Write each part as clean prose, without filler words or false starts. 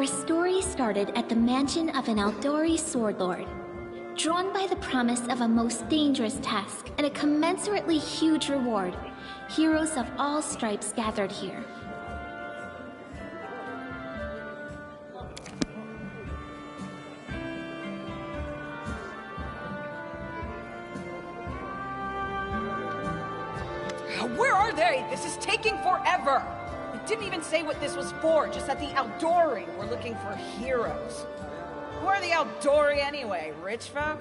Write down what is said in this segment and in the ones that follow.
Our story started at the mansion of an Aldori sword lord. Drawn by the promise of a most dangerous task and a commensurately huge reward, heroes of all stripes gathered here. Where are they? This is taking forever! It didn't even say what this was for, just that the Aldori were looking for heroes. Who are the Aldori anyway? Rich folk?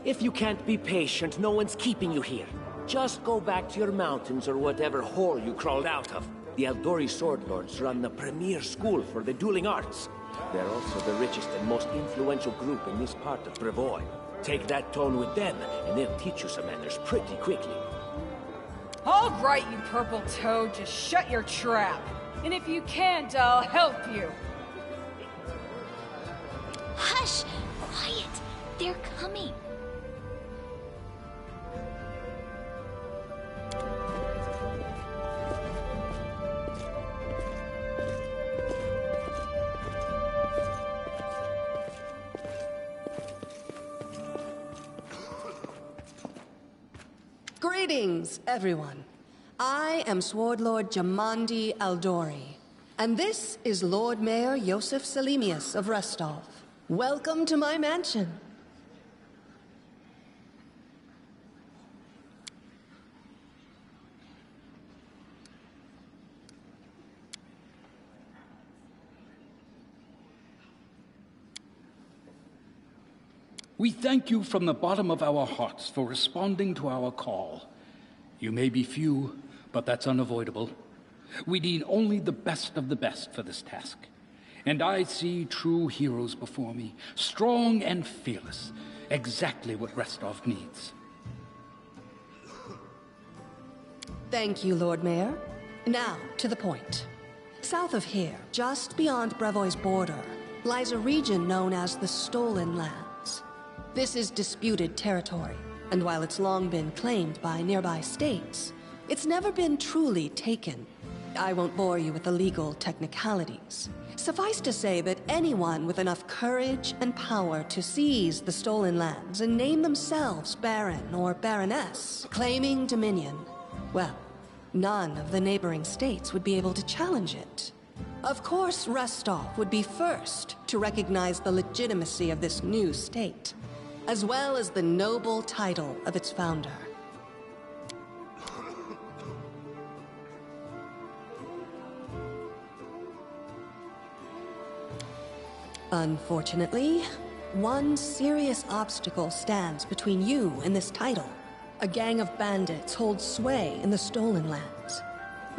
If you can't be patient, no one's keeping you here. Just go back to your mountains or whatever hole you crawled out of. The Aldori Sword Lords run the premier school for the dueling arts. They're also the richest and most influential group in this part of Brevoy. Take that tone with them, and they'll teach you some manners pretty quickly. All right, you purple toad, just shut your trap. And if you can't, I'll help you. Hush! Quiet! They're coming. Greetings, everyone. I am Sword Lord Jamandi Aldori, and this is Lord Mayor Yosef Selimius of Restov. Welcome to my mansion. We thank you from the bottom of our hearts for responding to our call. You may be few, but that's unavoidable. We need only the best of the best for this task. And I see true heroes before me, strong and fearless, exactly what Restov needs. Thank you, Lord Mayor. Now, to the point. South of here, just beyond Brevoy's border, lies a region known as the Stolen Lands. This is disputed territory, and while it's long been claimed by nearby states, it's never been truly taken. I won't bore you with the legal technicalities. Suffice to say that anyone with enough courage and power to seize the Stolen Lands and name themselves Baron or Baroness, claiming dominion, well, none of the neighboring states would be able to challenge it. Of course, Restov would be first to recognize the legitimacy of this new state, as well as the noble title of its founder. Unfortunately, one serious obstacle stands between you and this title. A gang of bandits holds sway in the Stolen Lands.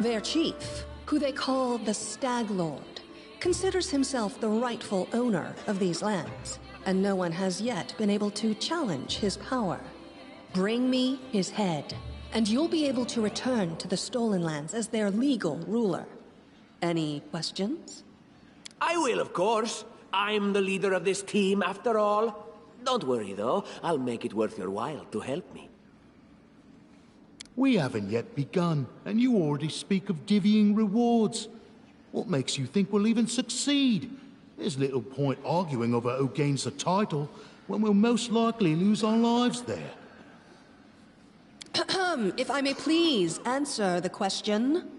Their chief, who they call the Stag Lord, considers himself the rightful owner of these lands, and no one has yet been able to challenge his power. Bring me his head, and you'll be able to return to the Stolen Lands as their legal ruler. Any questions? I will, of course. I'm the leader of this team, after all. Don't worry, though. I'll make it worth your while to help me. We haven't yet begun, and you already speak of divvying rewards. What makes you think we'll even succeed? There's little point arguing over who gains the title, when we'll most likely lose our lives there. If I may please answer the question.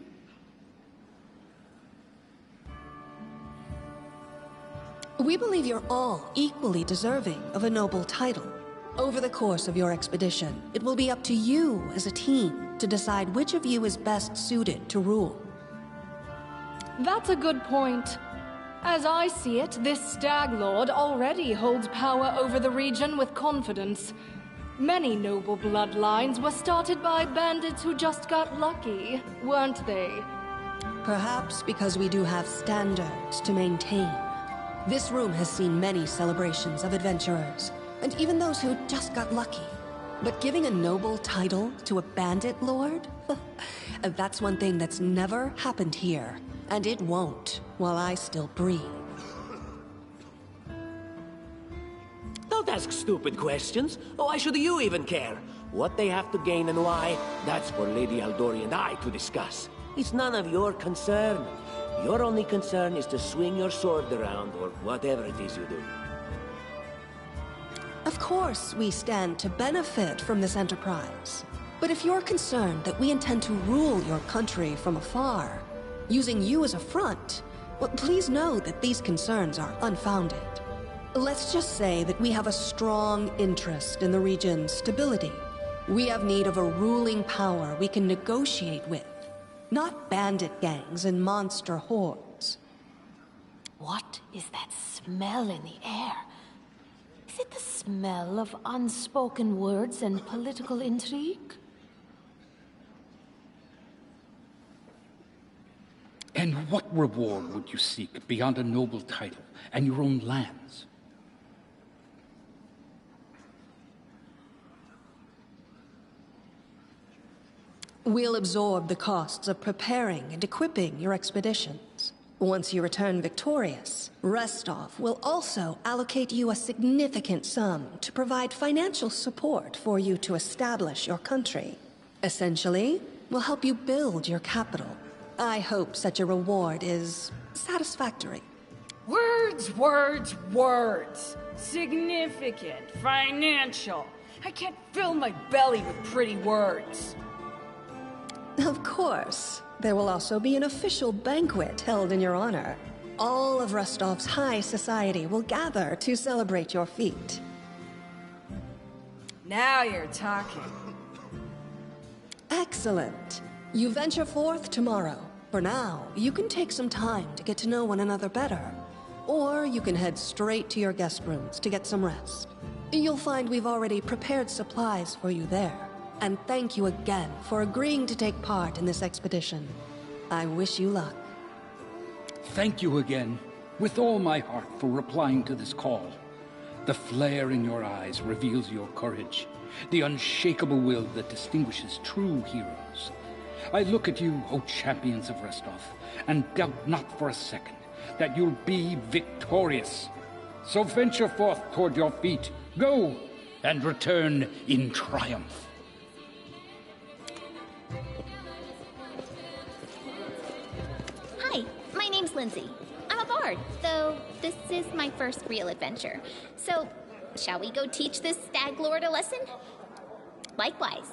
We believe you're all equally deserving of a noble title. Over the course of your expedition, it will be up to you as a team to decide which of you is best suited to rule. That's a good point. As I see it, this Stag Lord already holds power over the region with confidence. Many noble bloodlines were started by bandits who just got lucky, weren't they? Perhaps because we do have standards to maintain. This room has seen many celebrations of adventurers, and even those who just got lucky. But giving a noble title to a bandit lord? That's one thing that's never happened here, and it won't while I still breathe. Don't ask stupid questions. Why should you even care? What they have to gain and why, that's for Lady Aldori and I to discuss. It's none of your concern. Your only concern is to swing your sword around, or whatever it is you do. Of course, we stand to benefit from this enterprise. But if you're concerned that we intend to rule your country from afar, using you as a front, well, please know that these concerns are unfounded. Let's just say that we have a strong interest in the region's stability. We have need of a ruling power we can negotiate with, not bandit gangs and monster hordes. What is that smell in the air? Is it the smell of unspoken words and political intrigue? And what reward would you seek beyond a noble title and your own lands? We'll absorb the costs of preparing and equipping your expeditions. Once you return victorious, Restov will also allocate you a significant sum to provide financial support for you to establish your country. Essentially, we'll help you build your capital. I hope such a reward is satisfactory. Words, words, words. Significant, financial. I can't fill my belly with pretty words. Of course. There will also be an official banquet held in your honor. All of Rostov's high society will gather to celebrate your feat. Now you're talking. Excellent. You venture forth tomorrow. For now, you can take some time to get to know one another better. Or you can head straight to your guest rooms to get some rest. You'll find we've already prepared supplies for you there. And thank you again for agreeing to take part in this expedition. I wish you luck. Thank you again, with all my heart, for replying to this call. The flare in your eyes reveals your courage, the unshakable will that distinguishes true heroes. I look at you, O champions of Restov, and doubt not for a second that you'll be victorious. So venture forth toward your feet. Go, and return in triumph. Hi, my name's Lindsay. I'm a bard, though this is my first real adventure. So, shall we go teach this stag lord a lesson? Likewise.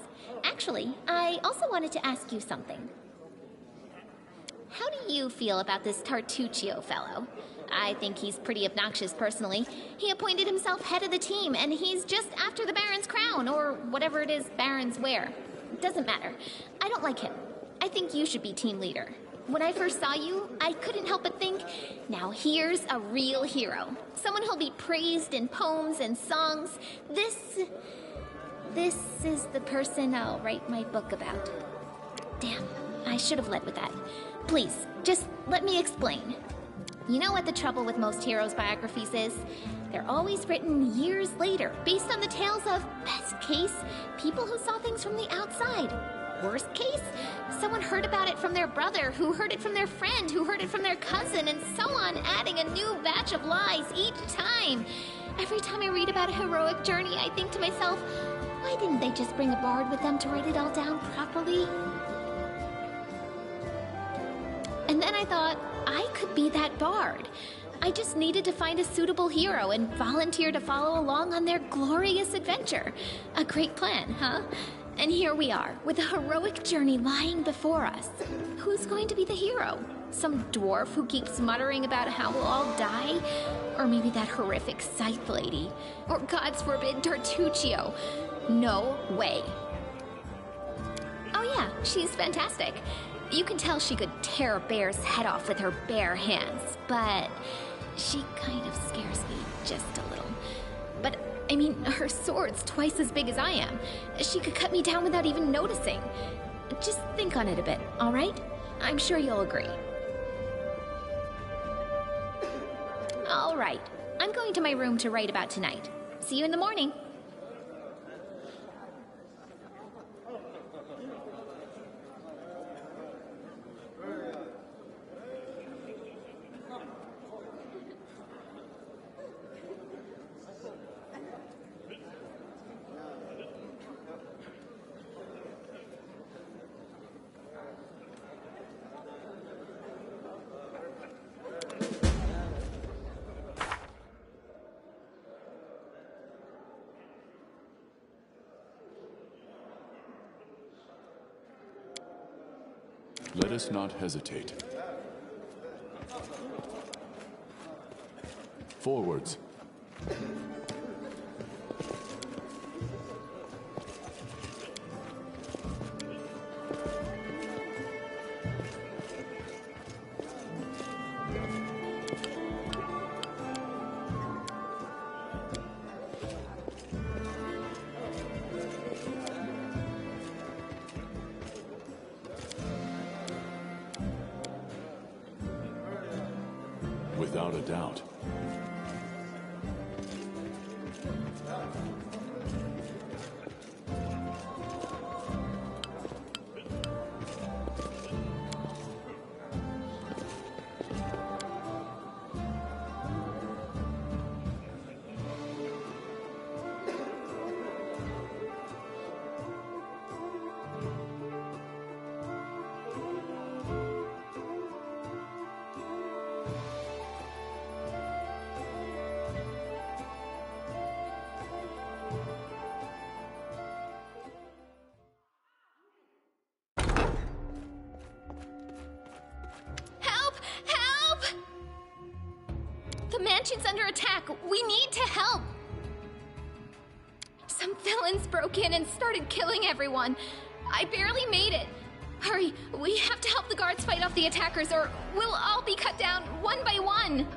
Actually, I also wanted to ask you something. How do you feel about this Tartuccio fellow? I think he's pretty obnoxious personally. He appointed himself head of the team, and he's just after the Baron's crown, or whatever it is barons wear. Doesn't matter. I don't like him. I think you should be team leader. When I first saw you, I couldn't help but think, now here's a real hero. Someone who'll be praised in poems and songs. This is the person I'll write my book about. Damn, I should have led with that. Please, just let me explain. You know what the trouble with most heroes' biographies is? They're always written years later, based on the tales of, best case, people who saw things from the outside. Worst case, someone heard about it from their brother, who heard it from their friend, who heard it from their cousin, and so on, adding a new batch of lies each time. Every time I read about a heroic journey, I think to myself, why didn't they just bring a bard with them to write it all down properly? And then I thought, I could be that bard. I just needed to find a suitable hero and volunteer to follow along on their glorious adventure. A great plan, huh? And here we are, with a heroic journey lying before us. Who's going to be the hero? Some dwarf who keeps muttering about how we'll all die? Or maybe that horrific scythe lady? Or, God's forbid, Tartuccio? No way. Oh yeah, she's fantastic. You can tell she could tear a bear's head off with her bare hands, but she kind of scares me just a little. But, I mean, her sword's twice as big as I am. She could cut me down without even noticing. Just think on it a bit, all right? I'm sure you'll agree. All right. I'm going to my room to write about tonight. See you in the morning. Let us not hesitate. Forwards. Without a doubt. The mansion's under attack. We need to help. Some villains broke in and started killing everyone. I barely made it. Hurry, we have to help the guards fight off the attackers or we'll all be cut down one by one.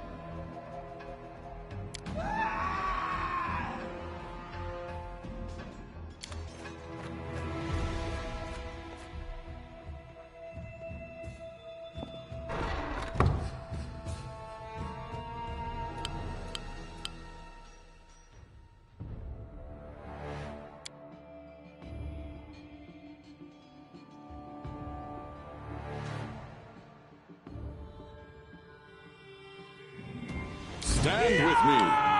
Stand with me!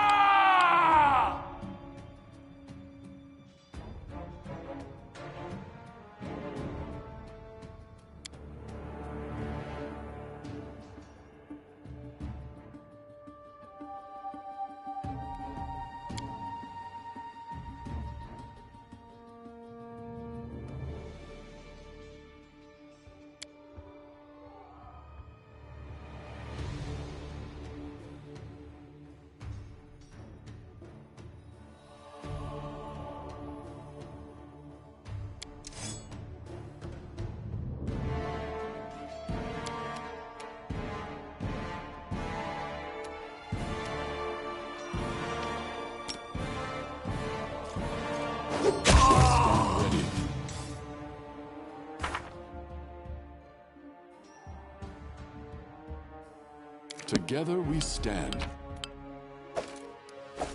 Together we stand.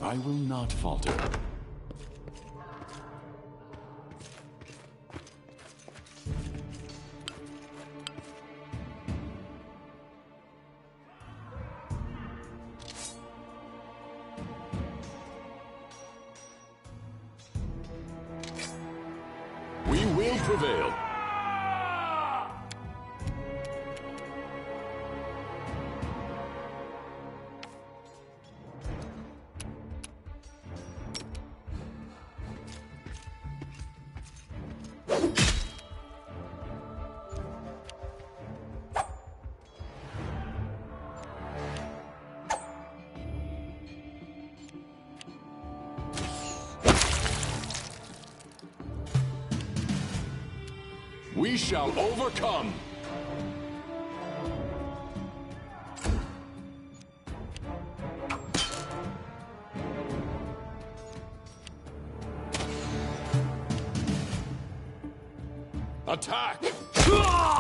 I will not falter. We will prevail. We shall overcome! Attack!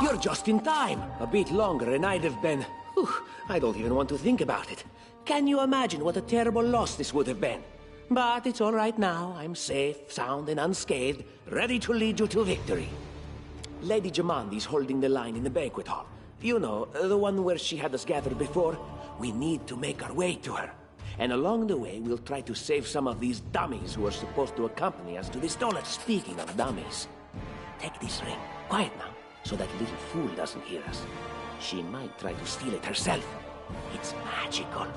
You're just in time. A bit longer and I'd have been... Whew, I don't even want to think about it. Can you imagine what a terrible loss this would have been? But it's all right now. I'm safe, sound, and unscathed, ready to lead you to victory. Lady Jamandi's holding the line in the banquet hall. You know, the one where she had us gathered before. We need to make our way to her. And along the way, we'll try to save some of these dummies who are supposed to accompany us to this donut. Speaking of dummies, take this ring. Quiet now, so that little fool doesn't hear us. She might try to steal it herself. It's magical.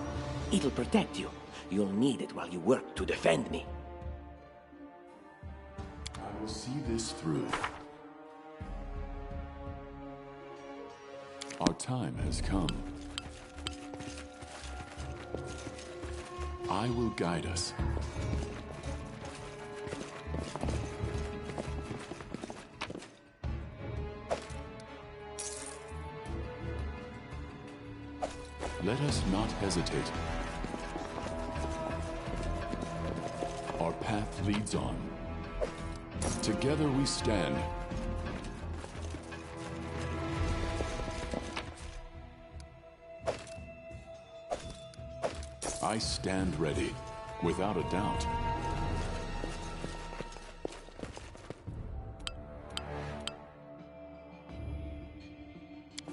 It'll protect you. You'll need it while you work to defend me. I will see this through. Our time has come. I will guide us. Let us not hesitate. Our path leads on. Together we stand. I stand ready, without a doubt.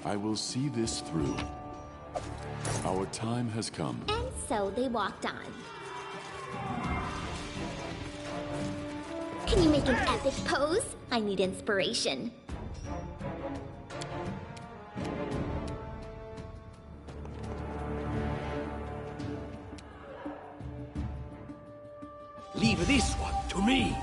I will see this through. Our time has come. And so they walked on. Can you make an epic pose? I need inspiration. Leave this one to me.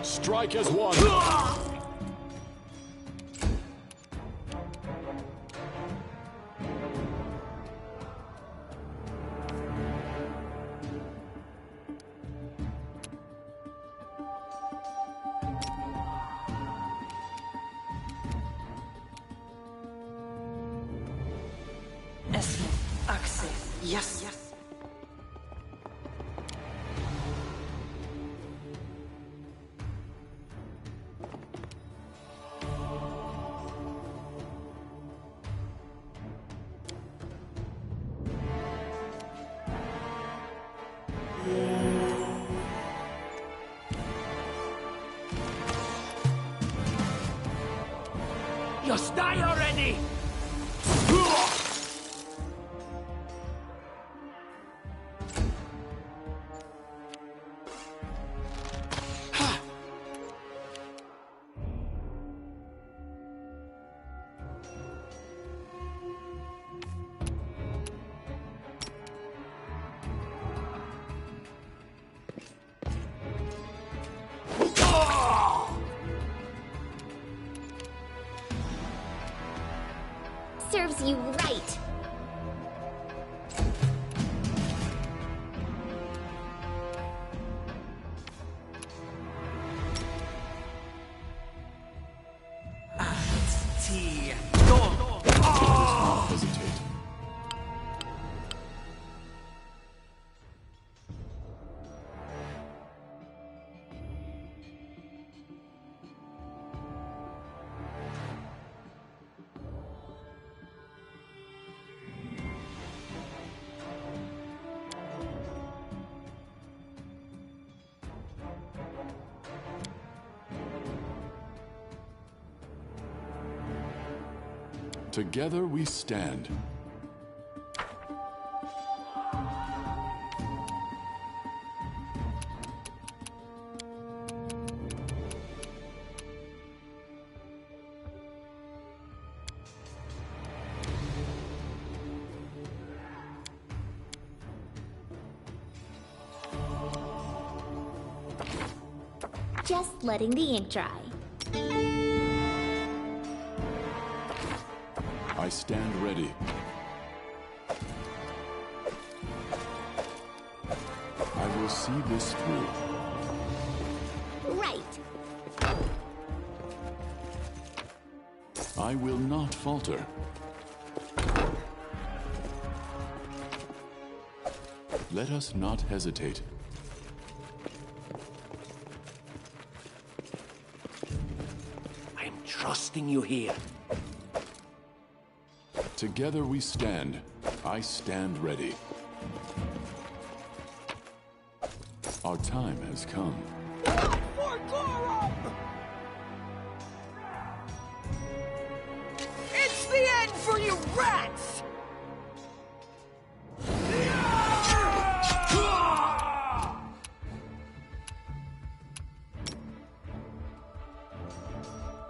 Strike as one. Yes. Just die already! Serves you right. Hesitate. Together we stand. Just letting the ink dry. I stand ready. I will see this through. Right. I will not falter. Let us not hesitate. I am trusting you here. Together we stand. I stand ready. Our time has come. For Gorum! It's the end for you rats!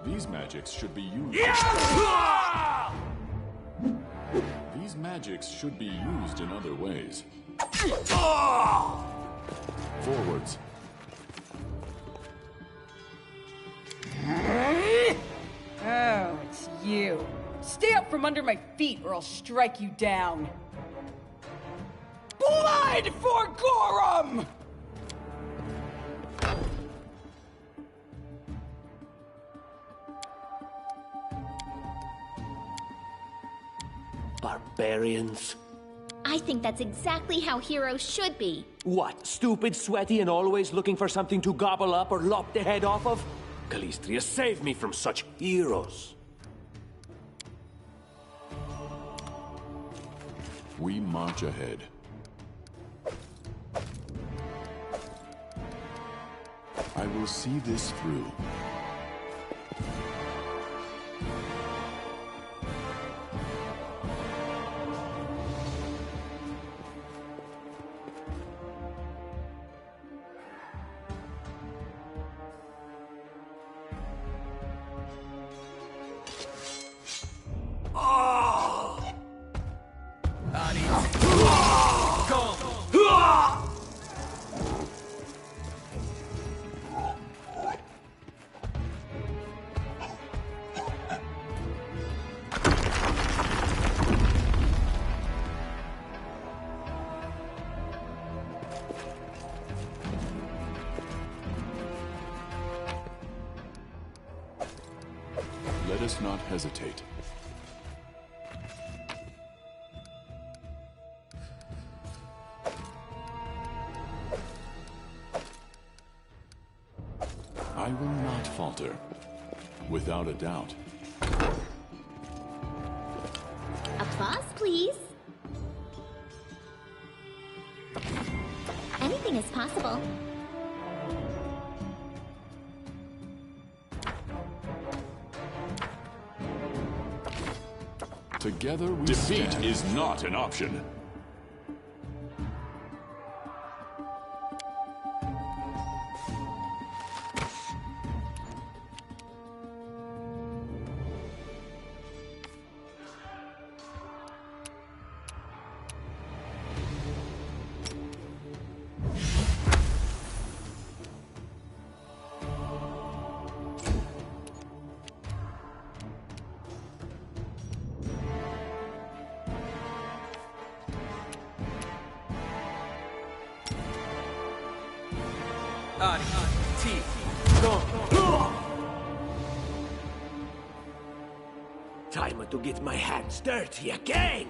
These magics should be used. These magics should be used in other ways. Forwards. Oh, it's you. Stay up from under my feet or I'll strike you down. Blood for Gorum! Barbarians. I think that's exactly how heroes should be. What, stupid, sweaty, and always looking for something to gobble up or lop the head off of? Calistria, save me from such heroes. We march ahead. I will see this through. Let us not hesitate. I will not falter, without a doubt. Applause, please. Anything is possible. Together we Defeat stand. is not an option. Time to get my hands dirty again!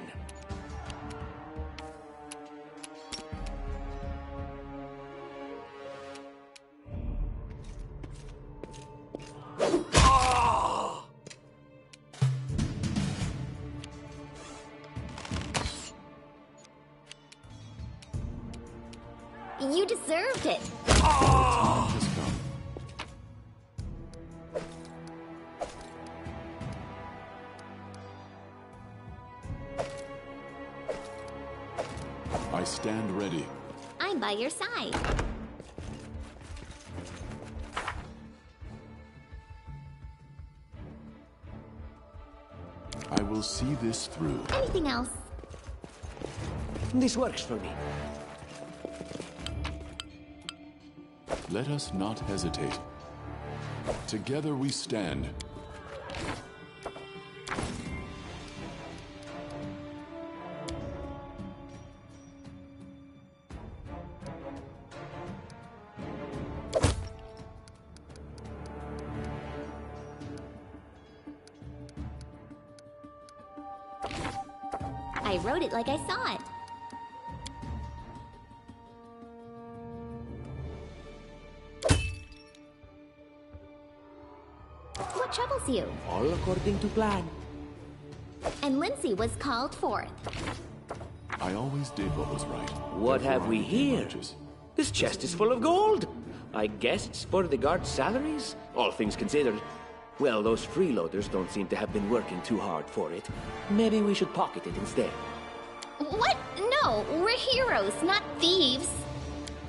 You deserved it. Time has come. I stand ready. I'm by your side. I will see this through. Anything else? This works for me. Let us not hesitate. Together we stand. I wrote it like I saw it. What troubles you? All according to plan. And Lindsay was called forth. I always did what was right. What Therefore, have we I became here? righteous. This chest is full of gold. I guess it's for the guards' salaries, all things considered. Well, those freeloaders don't seem to have been working too hard for it. Maybe we should pocket it instead. What? No, we're heroes, not thieves.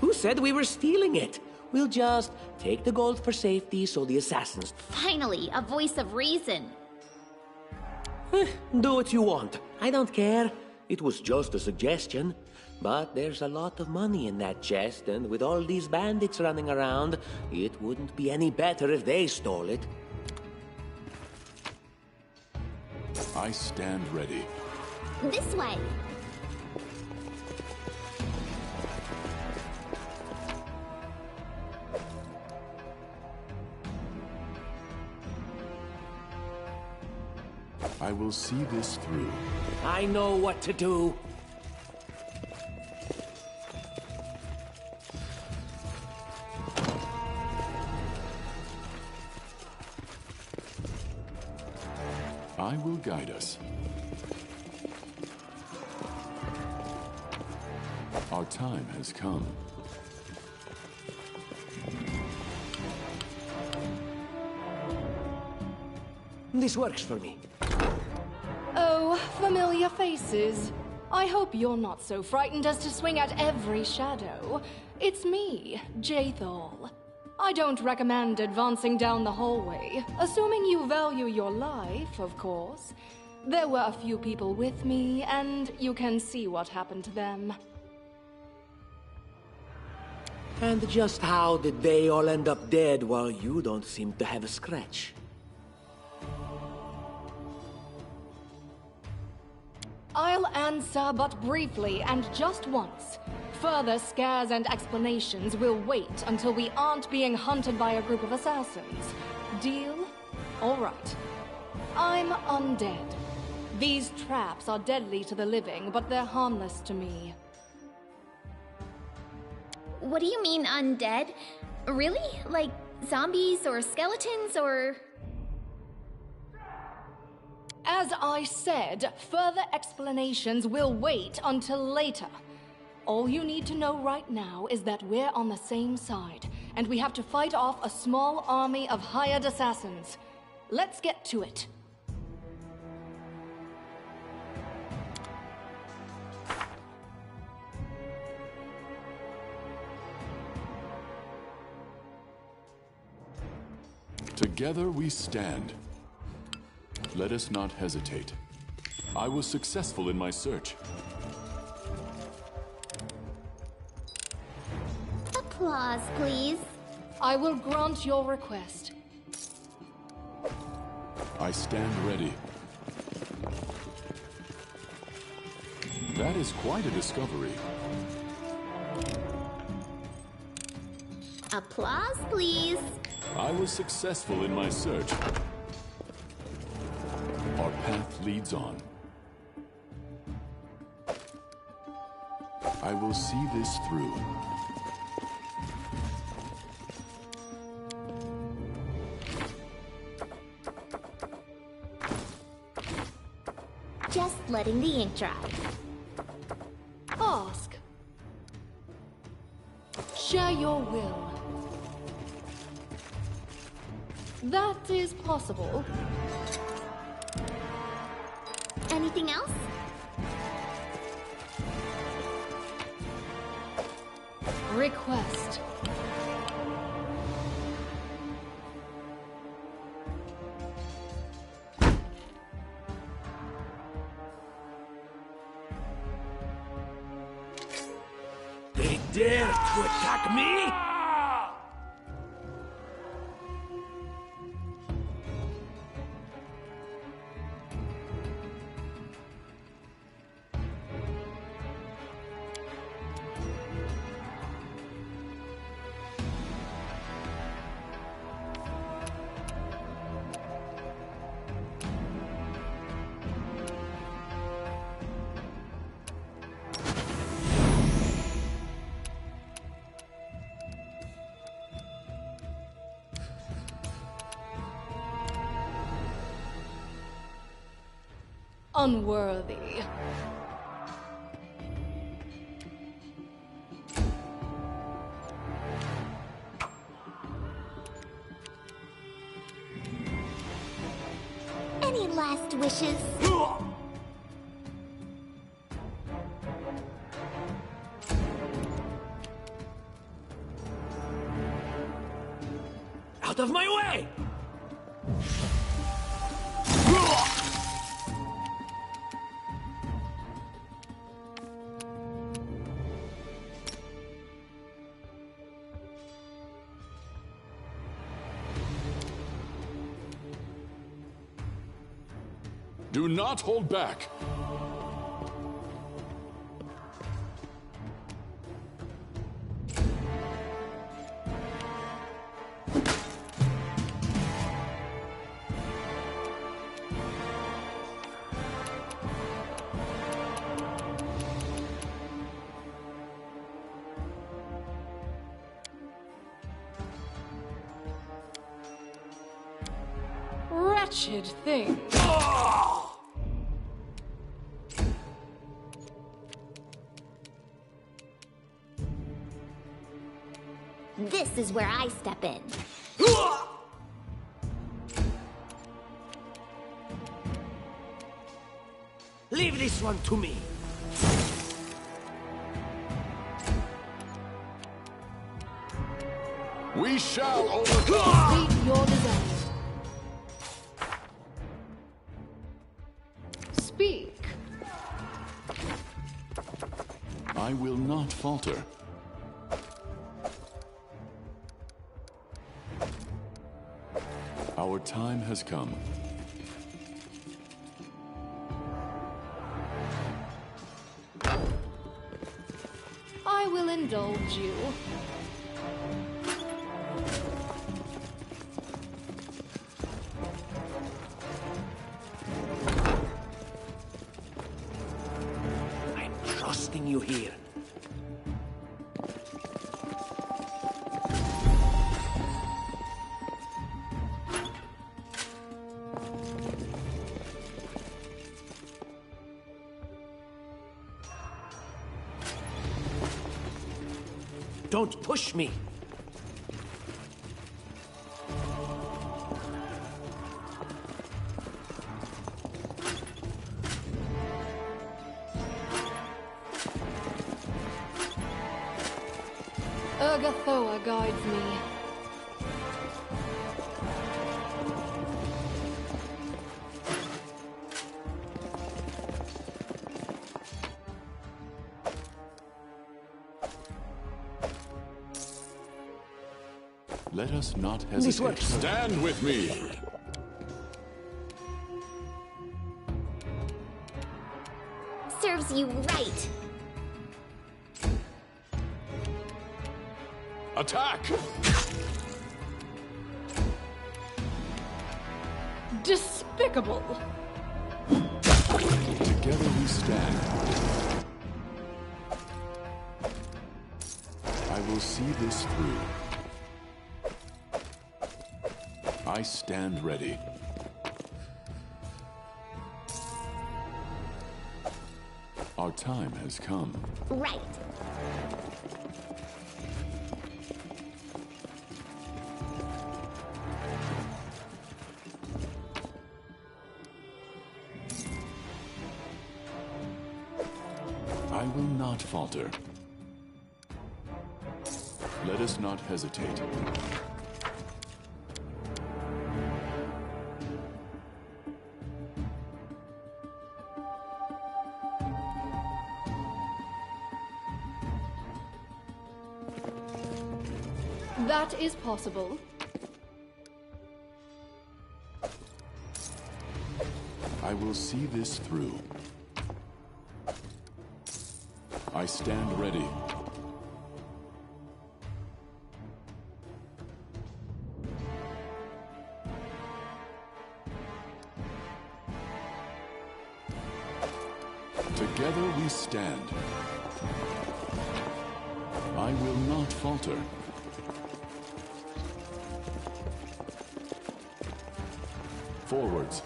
Who said we were stealing it? We'll just take the gold for safety so the assassins... Finally, a voice of reason. Do what you want. I don't care. It was just a suggestion. But there's a lot of money in that chest, and with all these bandits running around, it wouldn't be any better if they stole it. I stand ready. This way. I will see this through. I know what to do. I will guide us. Our time has come. This works for me. Oh, familiar faces. I hope you're not so frightened as to swing at every shadow. It's me, Jathal. I don't recommend advancing down the hallway, assuming you value your life, of course. There were a few people with me, and you can see what happened to them. And just how did they all end up dead while you don't seem to have a scratch? I'll answer but briefly and just once. Further scares and explanations will wait until we aren't being hunted by a group of assassins. Deal? All right. I'm undead. These traps are deadly to the living, but they're harmless to me. What do you mean, undead? Really? Like zombies or skeletons or... As I said, further explanations will wait until later. All you need to know right now is that we're on the same side, and we have to fight off a small army of hired assassins. Let's get to it. Together we stand. Let us not hesitate. I was successful in my search. Applause, please. I will grant your request. I stand ready. That is quite a discovery. Applause, please. I was successful in my search. Our path leads on. I will see this through. Just letting the ink dry. Ask. Share your will. That is possible. Anything else? Request. They dare to attack me? unworthy. Any last wishes? Out of my way! Do not hold back. Wretched thing. This is where I step in. Leave this one to me. We shall overcome. Speak your desire. Speak. I will not falter. Our time has come. I will indulge you. I'm trusting you here. Don't push me! Urgathoa guides me. Let us not hesitate. Stand with me! Serves you right. Attack! Despicable! Together we stand. I will see this through. I stand ready. Our time has come. Right. I will not falter. Let us not hesitate. That is possible. I will see this through. I stand ready. Together we stand. I will not falter. Forwards.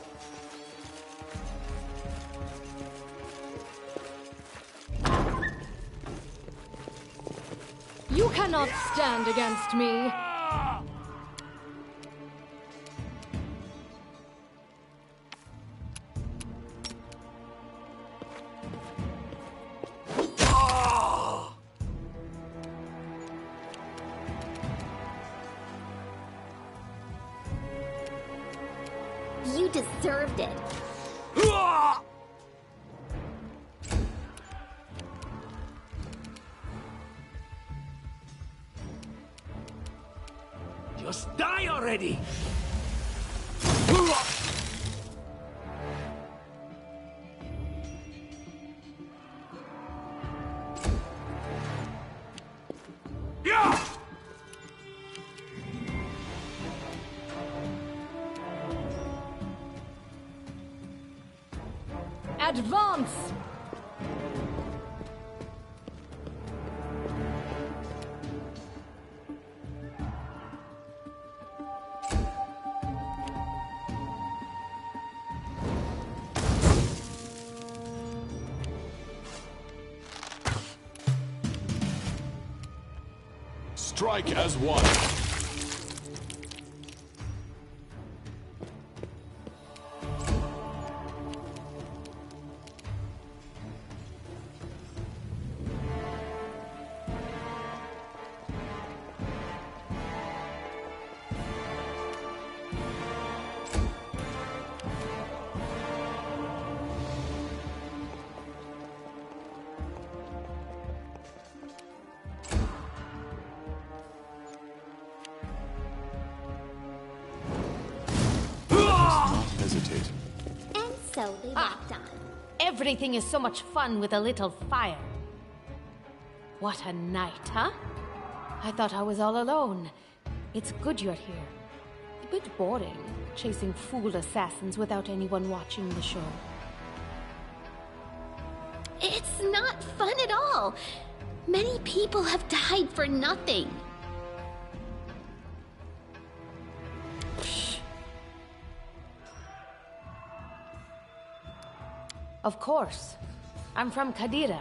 cannot stand against me. You deserved it. Just die already! Advance! Strike as one. Hesitate. And so they walked on. Everything is so much fun with a little fire. What a night, huh? I thought I was all alone. It's good you're here. A bit boring, chasing fool assassins without anyone watching the show. It's not fun at all. Many people have died for nothing. Of course. I'm from Qadira.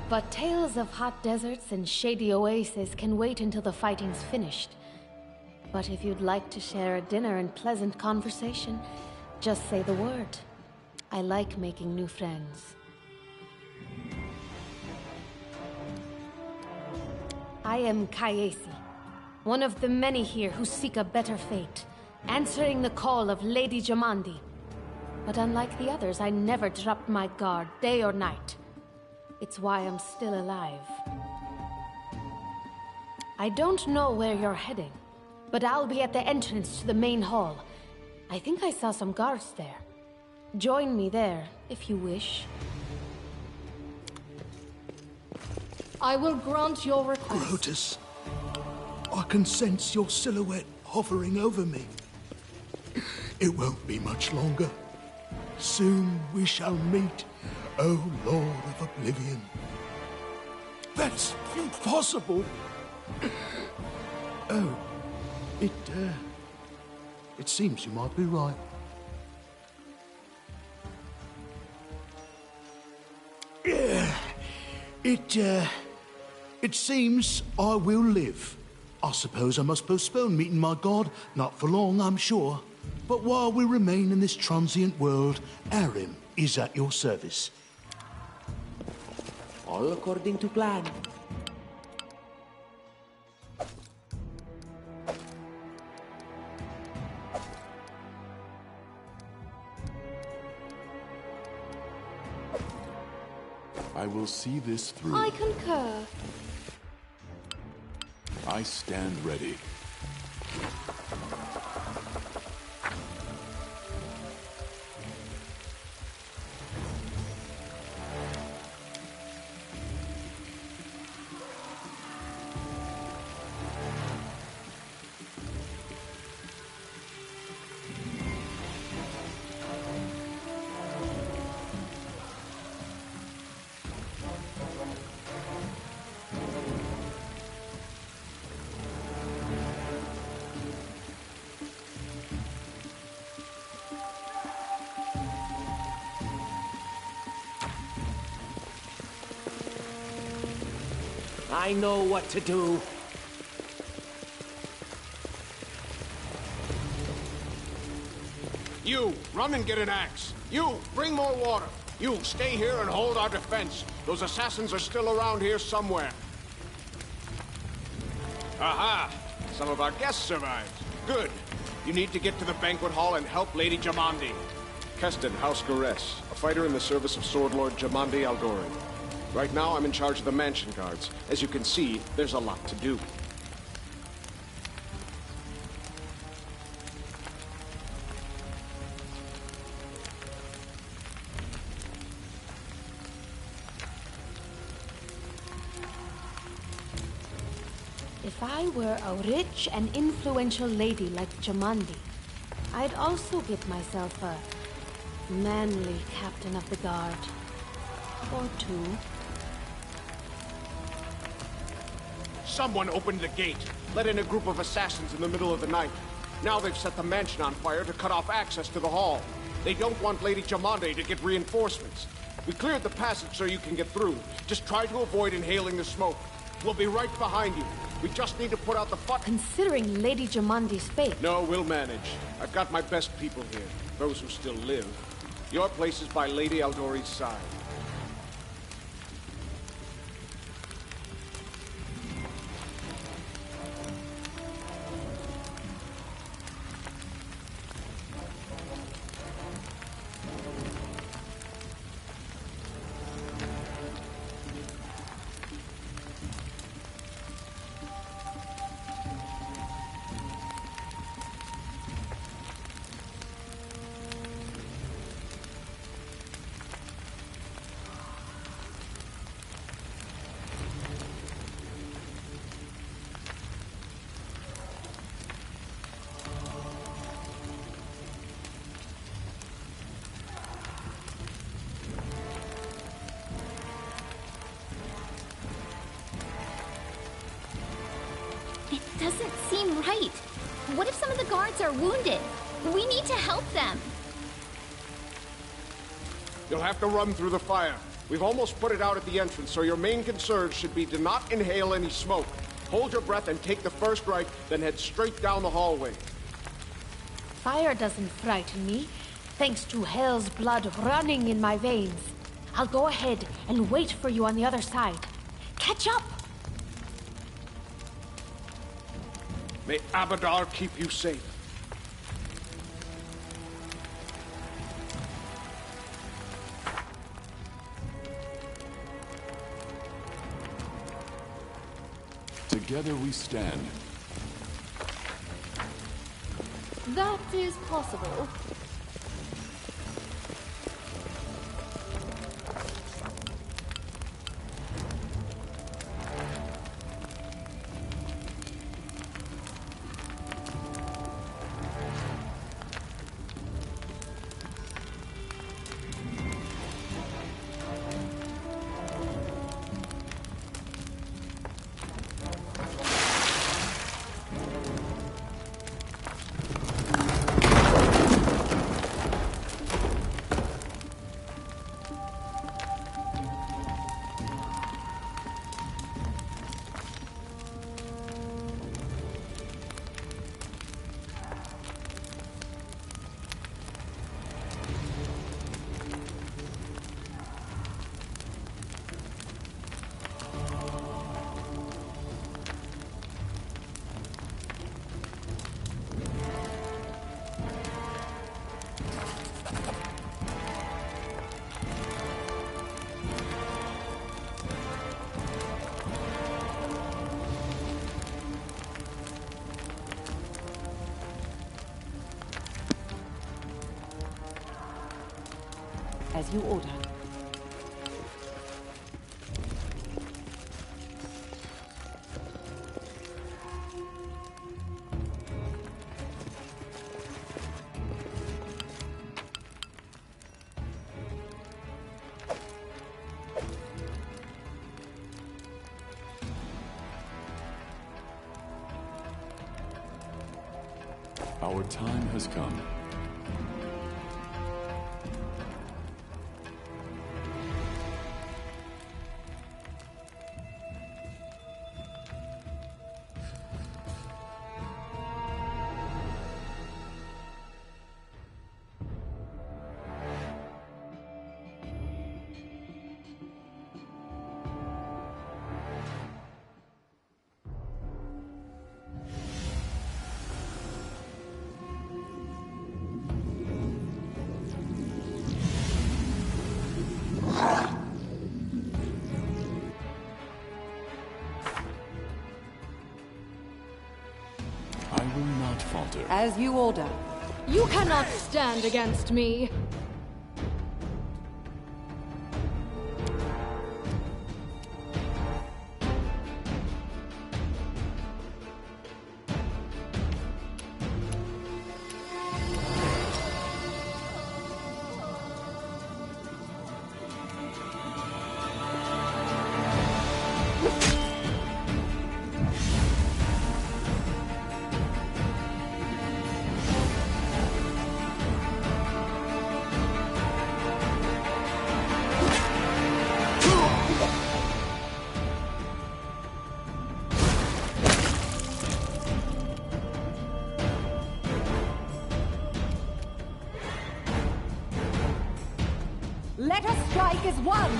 But tales of hot deserts and shady oases can wait until the fighting's finished. But if you'd like to share a dinner and pleasant conversation, just say the word. I like making new friends. I am Kayesi, one of the many here who seek a better fate, answering the call of Lady Jamandi. But unlike the others, I never dropped my guard, day or night. It's why I'm still alive. I don't know where you're heading, but I'll be at the entrance to the main hall. I think I saw some guards there. Join me there, if you wish. I will grant your request. Grotus, I can sense your silhouette hovering over me. It won't be much longer. Soon we shall meet, O Lord of Oblivion. That's impossible! Oh, it seems you might be right. It seems I will live. I suppose I must postpone meeting my god, not for long, I'm sure. But while we remain in this transient world, Arim is at your service. All according to plan. I will see this through. I concur. I stand ready. I know what to do. You, run and get an axe. You, bring more water. You, stay here and hold our defense. Those assassins are still around here somewhere. Aha! Some of our guests survived. Good. You need to get to the banquet hall and help Lady Jamandi. Keston, House Gares, a fighter in the service of Sword Lord Jamandi Aldori. Right now, I'm in charge of the mansion guards. As you can see, there's a lot to do. If I were a rich and influential lady like Jamandi, I'd also get myself a manly captain of the guard. Or two. Someone opened the gate, let in a group of assassins in the middle of the night. Now they've set the mansion on fire to cut off access to the hall. They don't want Lady Jamandi to get reinforcements. We cleared the passage so you can get through. Just try to avoid inhaling the smoke. We'll be right behind you. We just need to put out the Considering Lady Jamandi's fate... No, we'll manage. I've got my best people here. Those who still live. Your place is by Lady Aldori's side. Doesn't seem right. What if some of the guards are wounded? We need to help them. You'll have to run through the fire. We've almost put it out at the entrance, so your main concern should be to not inhale any smoke. Hold your breath and take the first right, then head straight down the hallway. Fire doesn't frighten me, thanks to hell's blood running in my veins. I'll go ahead and wait for you on the other side. Catch up! May Abadar keep you safe. Together we stand. That is possible. As you order. Our time has come. As you order. You cannot stand against me. Let us strike as one!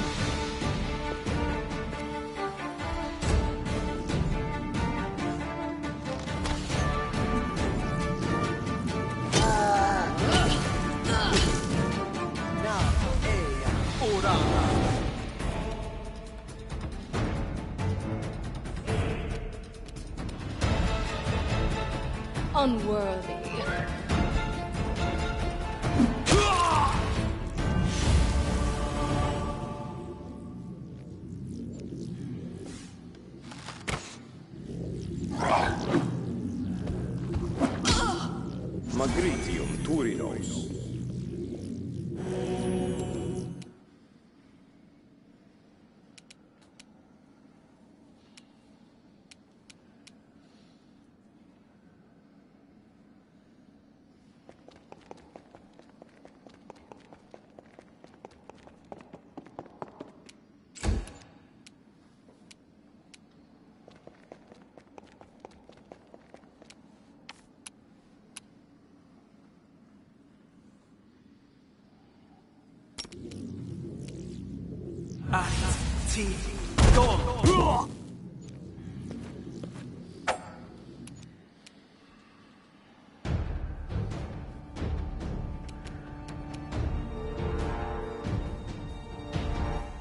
Unworthy. Magritium Turinos.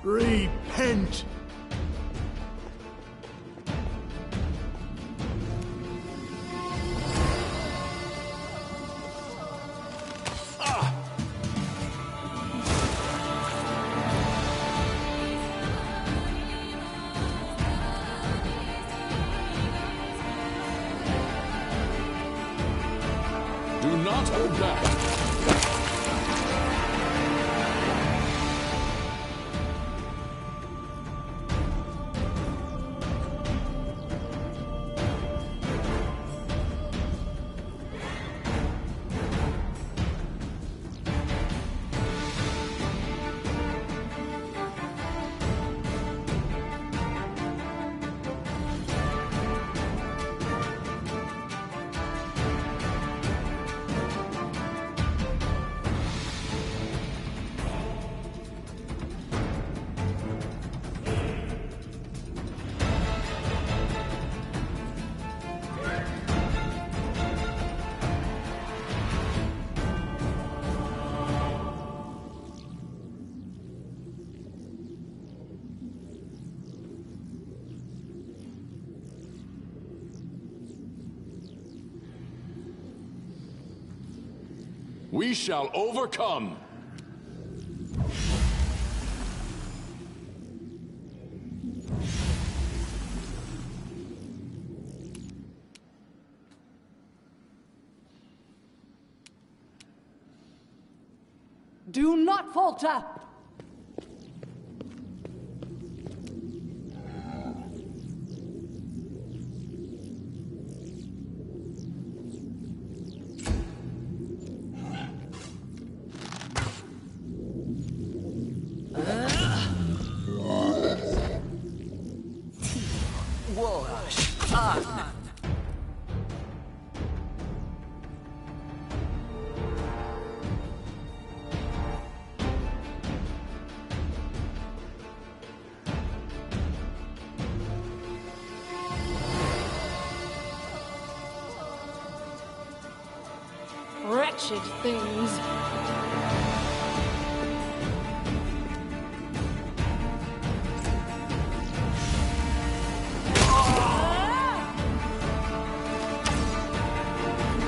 Repent! Do not hold back. We shall overcome! Do not falter! Wretched things.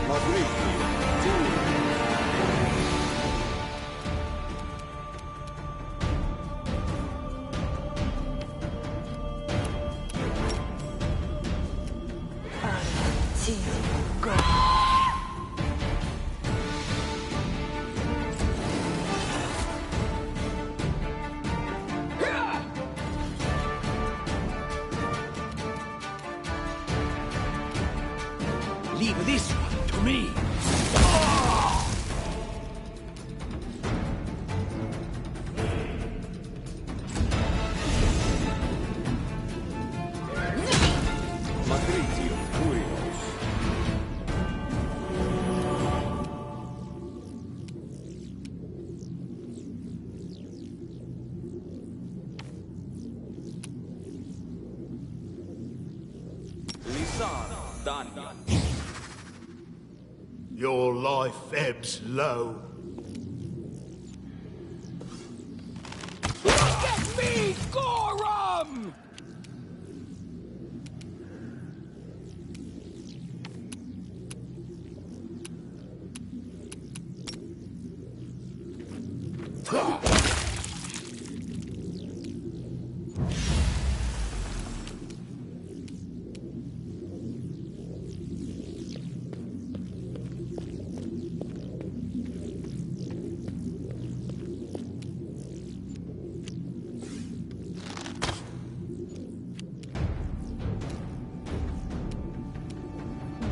Magritte. your life ebbs low. Look at me, Gorham!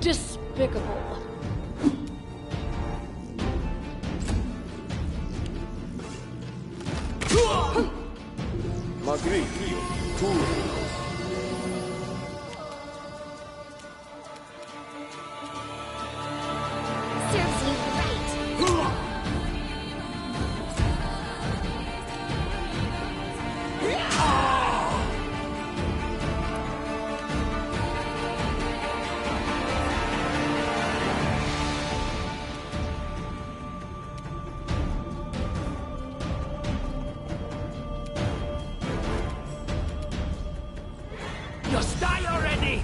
Despicable. Serves you right. Just die already!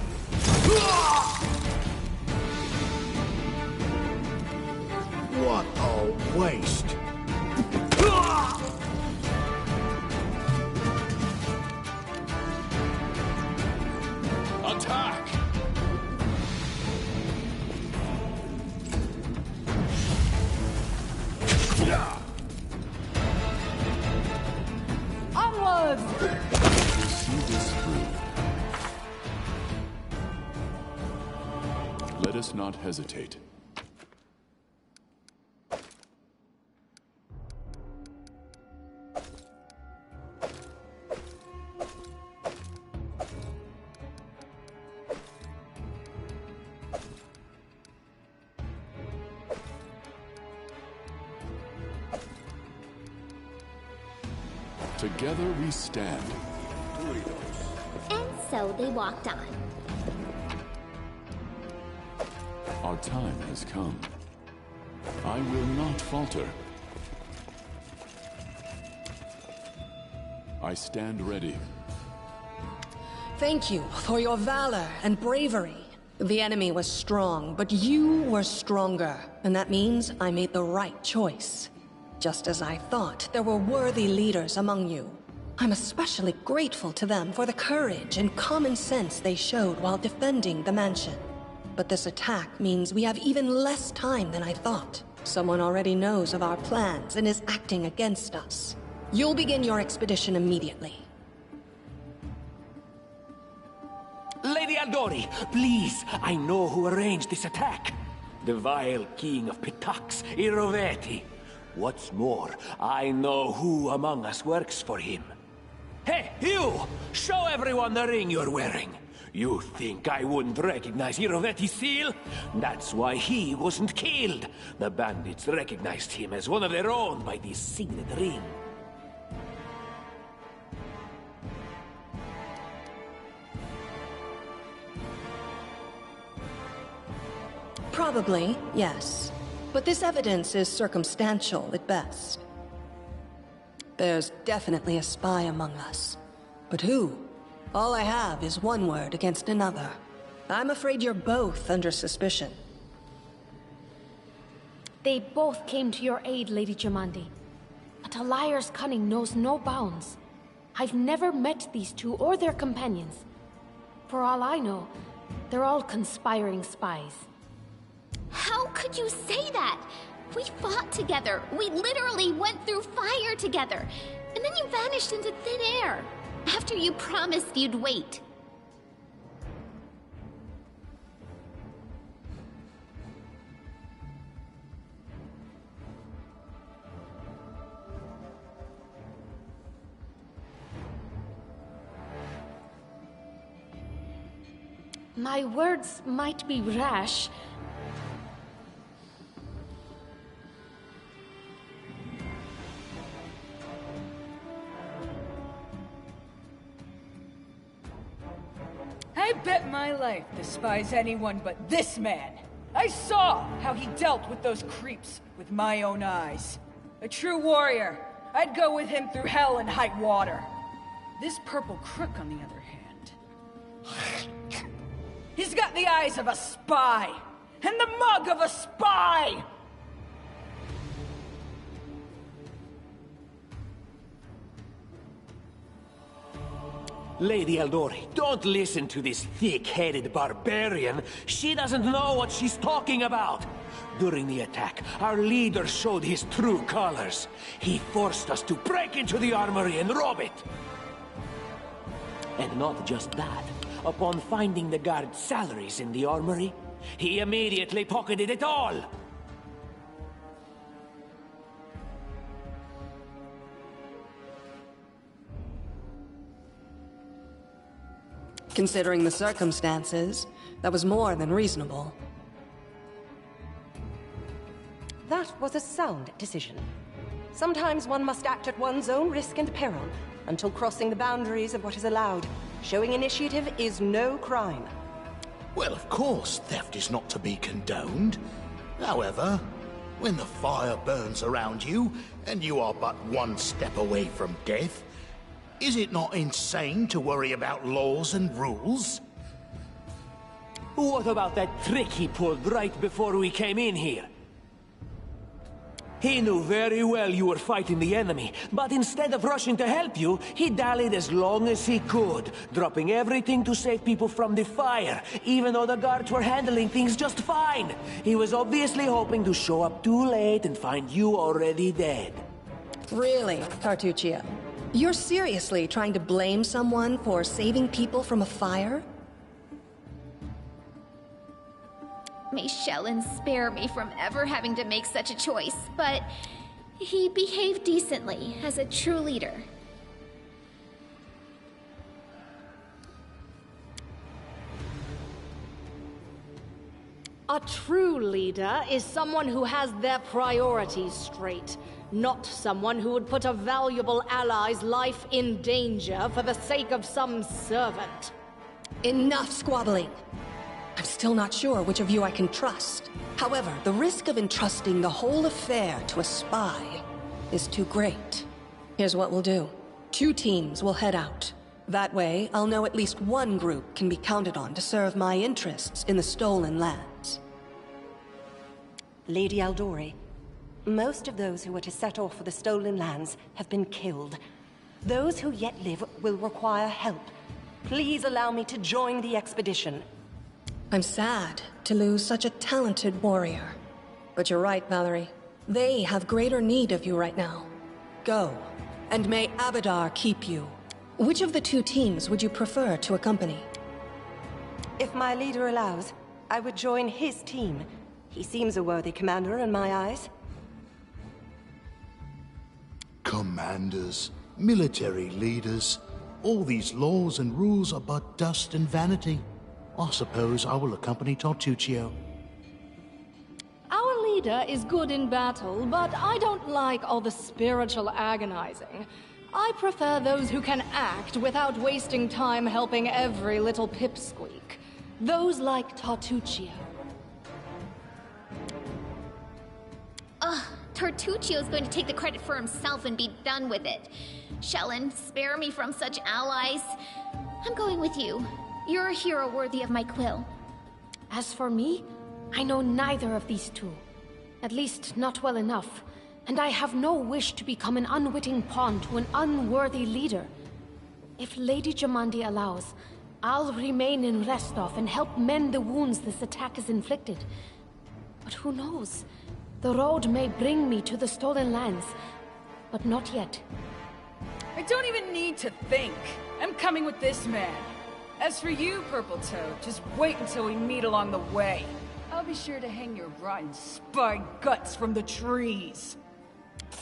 What a waste. Attack! Onwards! See this through. Let us not hesitate. Together we stand. And so they walked on. Our time has come. I will not falter. I stand ready. Thank you for your valor and bravery. The enemy was strong, but you were stronger. And that means I made the right choice. Just as I thought, there were worthy leaders among you. I'm especially grateful to them for the courage and common sense they showed while defending the mansion. But this attack means we have even less time than I thought. Someone already knows of our plans and is acting against us. You'll begin your expedition immediately. Lady Aldori, please, I know who arranged this attack. The vile king of Pitax, Iroveti. What's more, I know who among us works for him. Hey, you! Show everyone the ring you're wearing. You think I wouldn't recognize Iroveti's seal? That's why he wasn't killed. The bandits recognized him as one of their own by this signet ring. Probably, yes. But this evidence is circumstantial at best. There's definitely a spy among us. But who? All I have is one word against another. I'm afraid you're both under suspicion. They both came to your aid, Lady Jamandi. But a liar's cunning knows no bounds. I've never met these two or their companions. For all I know, they're all conspiring spies. How could you say that? We fought together. We literally went through fire together. And then you vanished into thin air. After you promised you'd wait. My words might be rash. I bet my life despise anyone but this man. I saw how he dealt with those creeps with my own eyes. A true warrior. I'd go with him through hell and high water. This purple crook, on the other hand... He's got the eyes of a spy, and the mug of a spy! Lady Eldori, don't listen to this thick-headed barbarian. She doesn't know what she's talking about. During the attack, our leader showed his true colors. He forced us to break into the armory and rob it. And not just that. Upon finding the guards' salaries in the armory, he immediately pocketed it all. Considering the circumstances, that was more than reasonable. That was a sound decision. Sometimes one must act at one's own risk and peril, until crossing the boundaries of what is allowed. Showing initiative is no crime. Well, of course, theft is not to be condoned. However, when the fire burns around you, and you are but one step away from death, is it not insane to worry about laws and rules? What about that trick he pulled right before we came in here? He knew very well you were fighting the enemy, but instead of rushing to help you, he dallied as long as he could, dropping everything to save people from the fire, even though the guards were handling things just fine. He was obviously hoping to show up too late and find you already dead. Really, Tartuccio? You're seriously trying to blame someone for saving people from a fire? May Shellen spare me from ever having to make such a choice, but he behaved decently as a true leader. A true leader is someone who has their priorities straight, not someone who would put a valuable ally's life in danger for the sake of some servant. Enough squabbling. I'm still not sure which of you I can trust. However, the risk of entrusting the whole affair to a spy is too great. Here's what we'll do. 2 teams will head out. That way, I'll know at least one group can be counted on to serve my interests in the stolen lands. Lady Eldori, most of those who were to set off for the stolen lands have been killed. Those who yet live will require help. Please allow me to join the expedition. I'm sad to lose such a talented warrior. But you're right, Valerie. They have greater need of you right now. Go, and may Abadar keep you. Which of the 2 teams would you prefer to accompany? If my leader allows, I would join his team. He seems a worthy commander in my eyes. Commanders, military leaders, all these laws and rules are but dust and vanity. I suppose I will accompany Tartuccio. Our leader is good in battle, but I don't like all the spiritual agonizing. I prefer those who can act without wasting time helping every little pipsqueak. Those like Tartuccio. Tartuccio's going to take the credit for himself and be done with it. Shellen, spare me from such allies. I'm going with you. You're a hero worthy of my quill. As for me, I know neither of these 2. At least not well enough. And I have no wish to become an unwitting pawn to an unworthy leader. If Lady Jamandi allows, I'll remain in Restov and help mend the wounds this attack has inflicted. But who knows? The road may bring me to the stolen lands, but not yet. I don't even need to think. I'm coming with this man. As for you, Purple Toad, just wait until we meet along the way. I'll be sure to hang your rotten spy guts from the trees.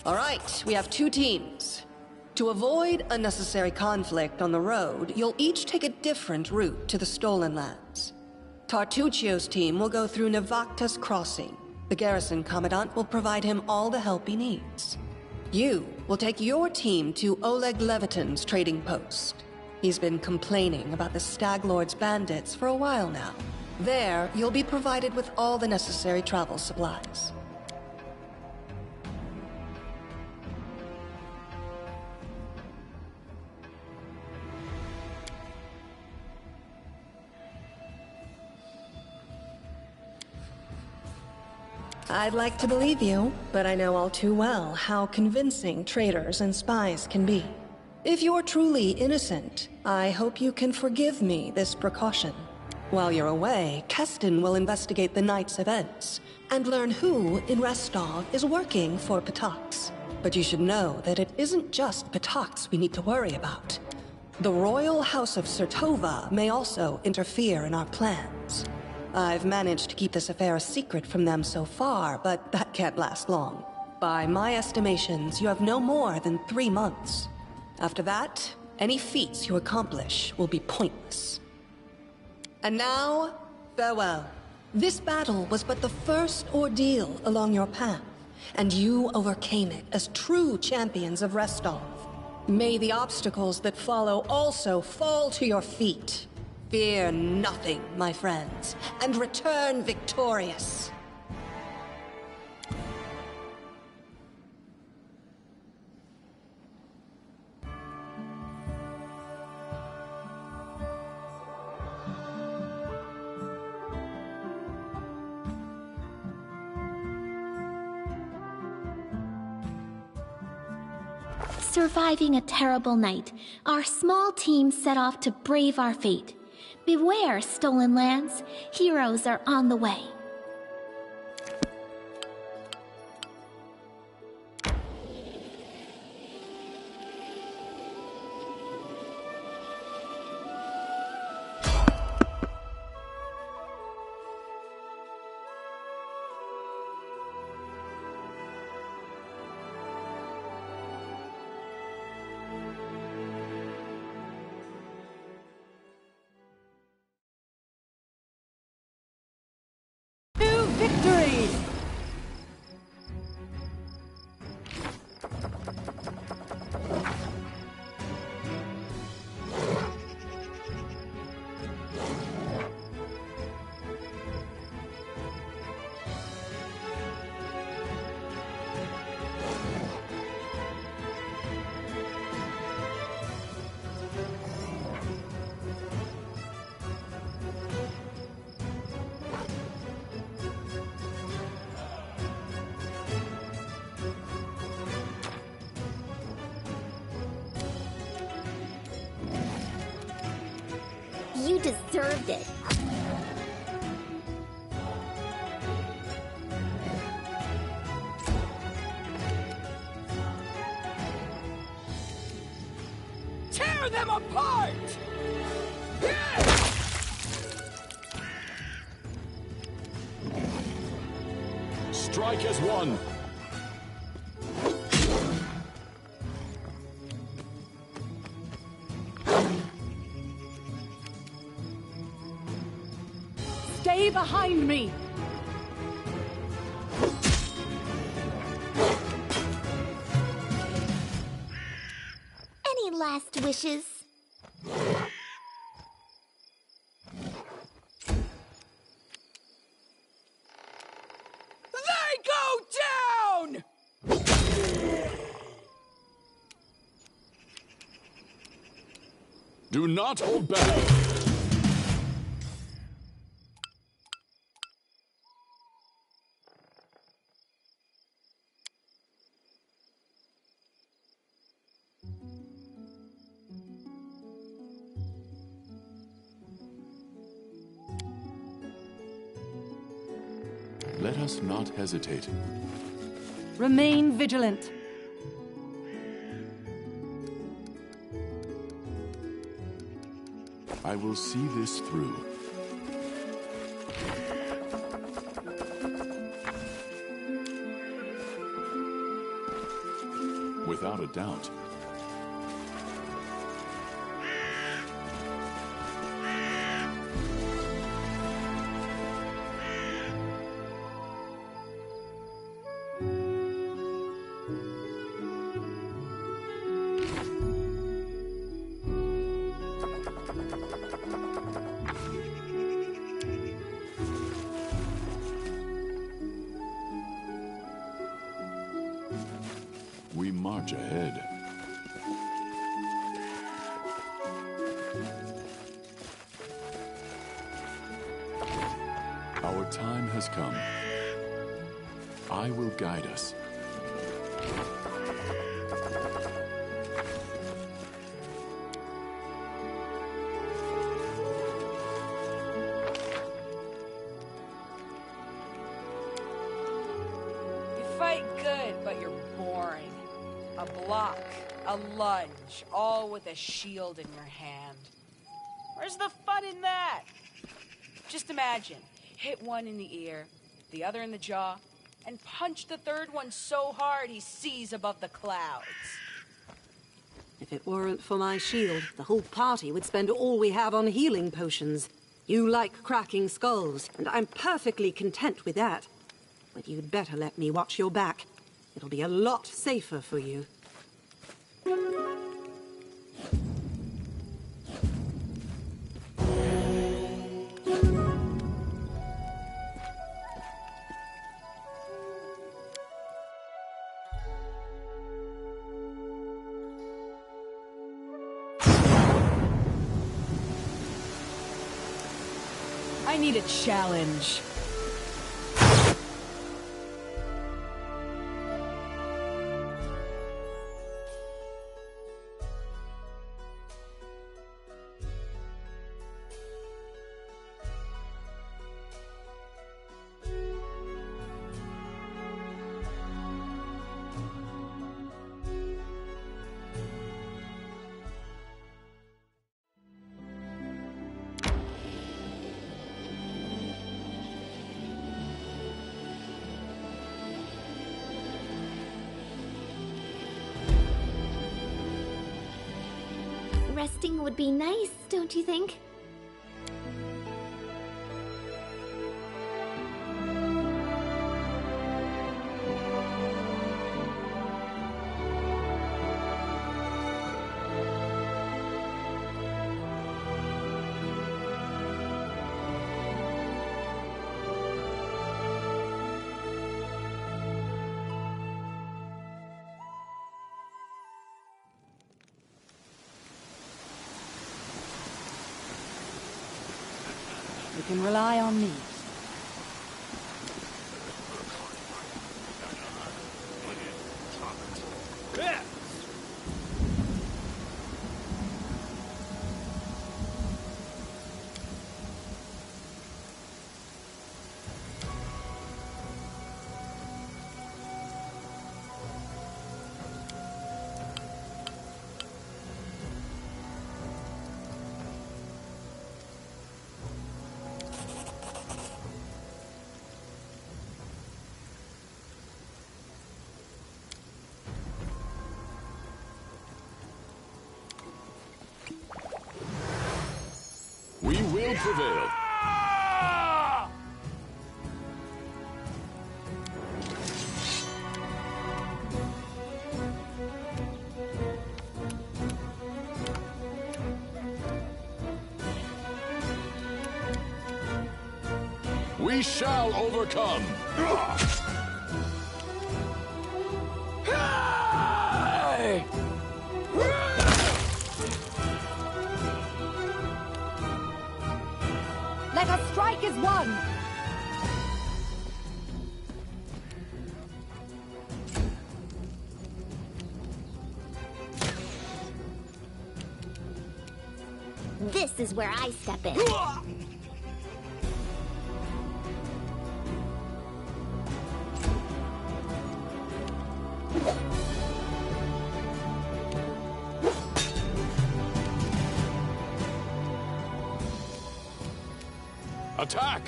All right, we have 2 teams. To avoid unnecessary conflict on the road, you'll each take a different route to the stolen lands. Tartuccio's team will go through Navakta's crossing. The garrison commandant will provide him all the help he needs. You will take your team to Oleg Levitin's trading post. He's been complaining about the Stag Lord's bandits for a while now. There, you'll be provided with all the necessary travel supplies. I'd like to believe you, but I know all too well how convincing traitors and spies can be. If you're truly innocent, I hope you can forgive me this precaution. While you're away, Keston will investigate the night's events and learn who in Restov is working for Patax. But you should know that it isn't just Patax we need to worry about. The Royal House of Sertova may also interfere in our plans. I've managed to keep this affair a secret from them so far, but that can't last long. By my estimations, you have no more than 3 months. After that, any feats you accomplish will be pointless. And now, farewell. This battle was but the first ordeal along your path, and you overcame it as true champions of Restov. May the obstacles that follow also fall to your feet. Fear nothing, my friends, and return victorious. Surviving a terrible night, our small team set off to brave our fate. Beware, stolen lands. Heroes are on the way. Victory! You deserved it. Tear them apart! Strike as one! Stay behind me! Any last wishes? They go down! Do not hold back! Let us not hesitate. Remain vigilant. I will see this through. Without a doubt. We march ahead. Our time has come. I will guide us. Fight good, but you're boring. A block, a lunge, all with a shield in your hand. Where's the fun in that? Just imagine, hit one in the ear, the other in the jaw, and punch the third one so hard he sees above the clouds. If it weren't for my shield, the whole party would spend all we have on healing potions. You like cracking skulls, and I'm perfectly content with that. But you'd better let me watch your back. It'll be a lot safer for you. I need a challenge. Resting would be nice, don't you think? You can rely on me. We will prevail. We shall overcome. Let us strike as one! This is where I step in. Attack!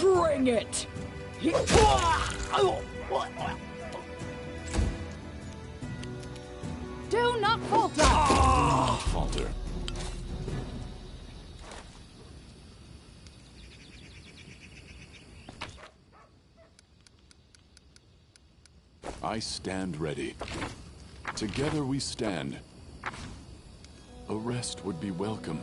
Bring it! Do not falter! Not falter. I stand ready. Together we stand. A rest would be welcome.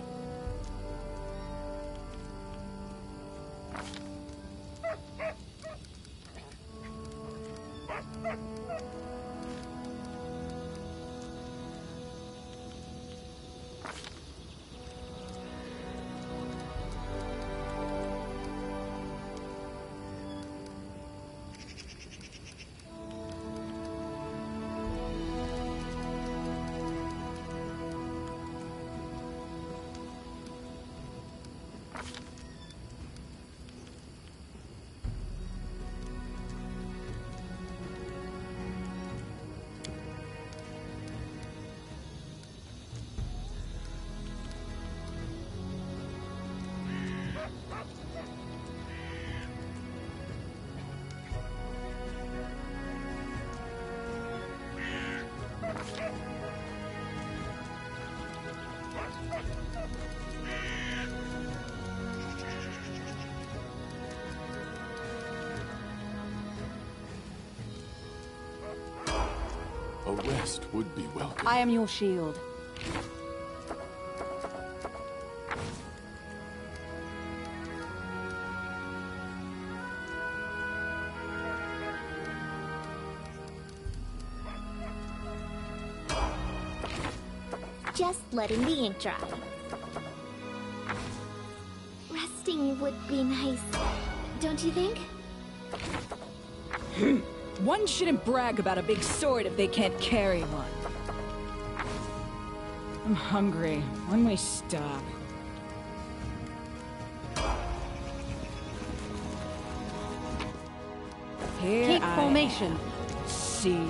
A rest would be welcome. I am your shield. Just letting the ink dry. Resting would be nice, don't you think? One shouldn't brag about a big sword if they can't carry one. I'm hungry. When we stop? Here Keep formation. See.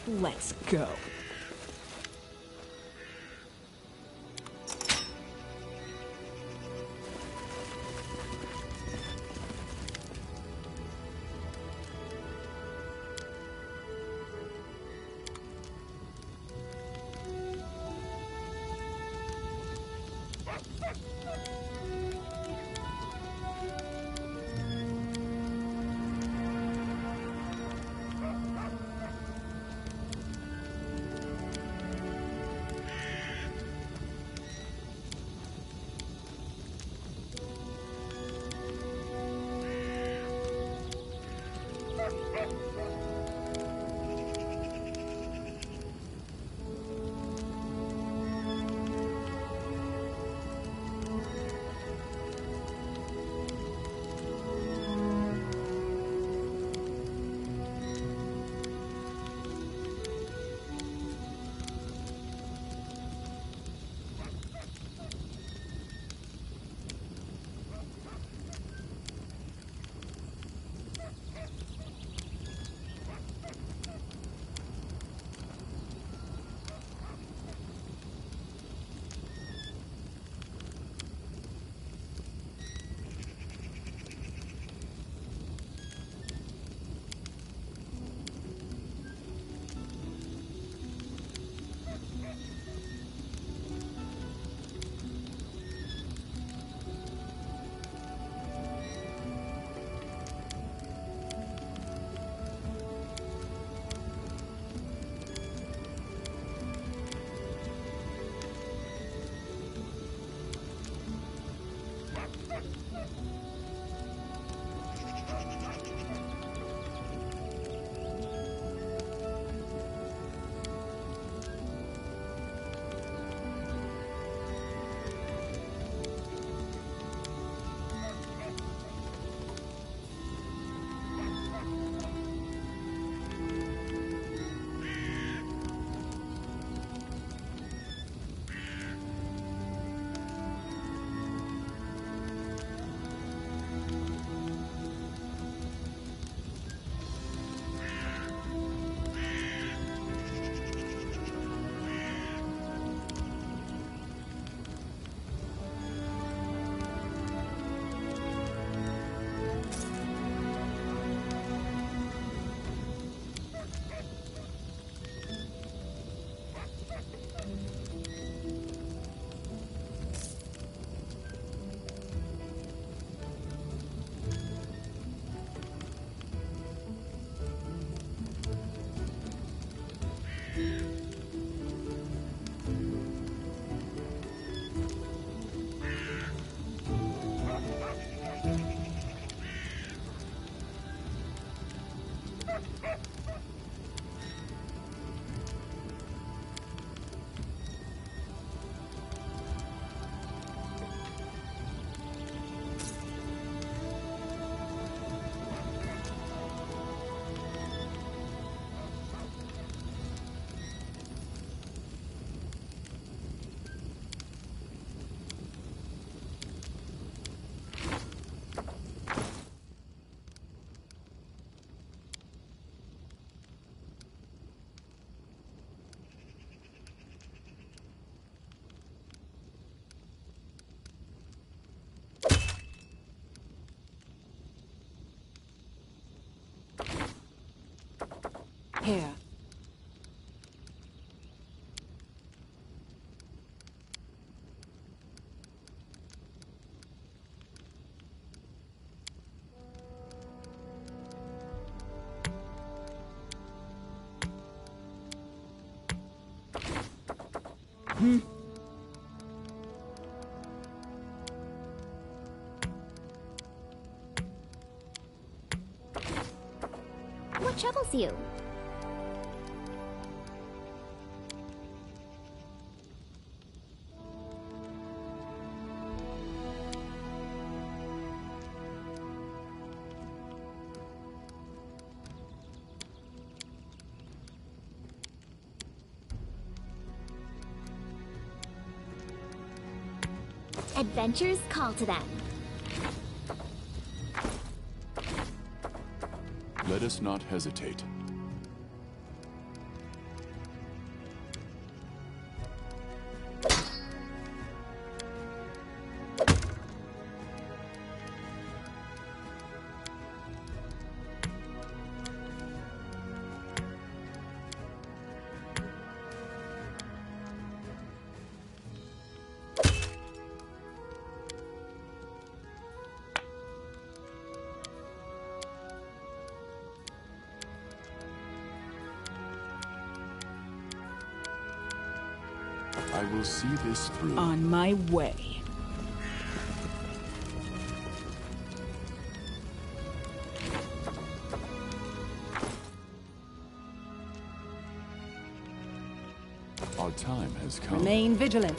Let's go. Here. What troubles you? Adventures call to them. Let us not hesitate. I will see this through. On my way. Our time has come. Remain vigilant.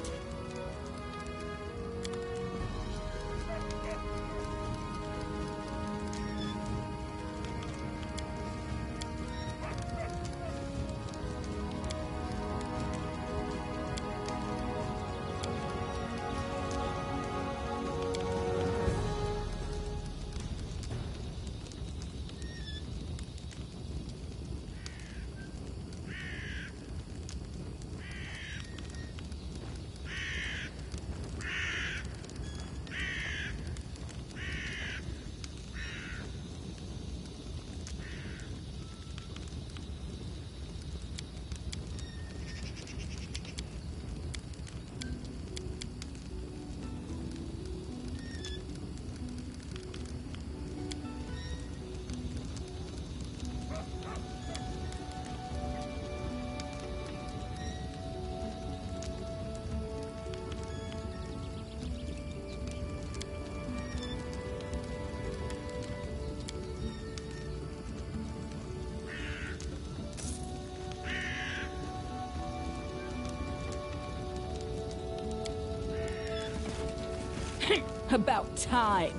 About time.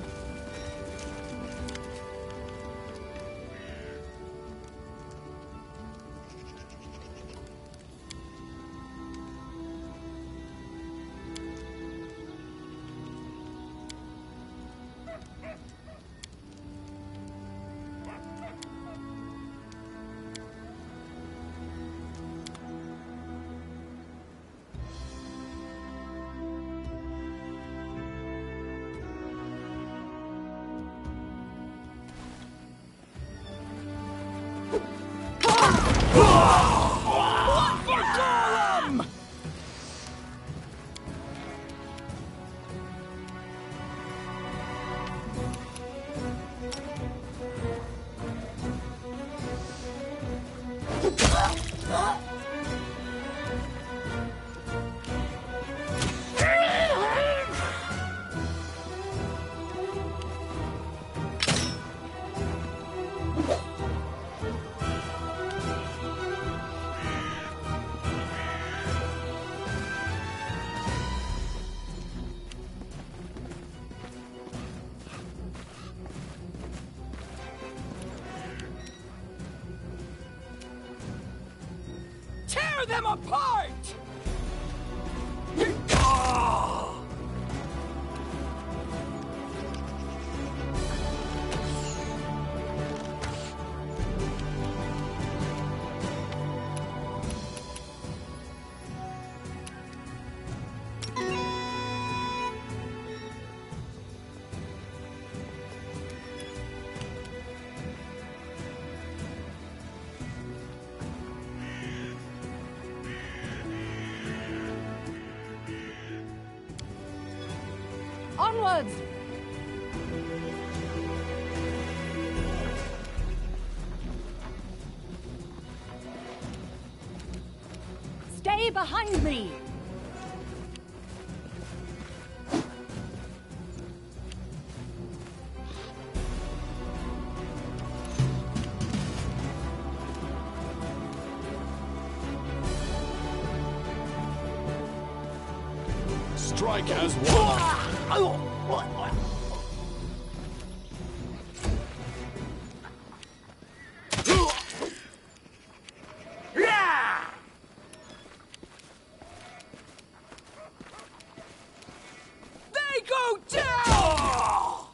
Tear them apart! Onwards! Stay behind me! Strike as one! They go down!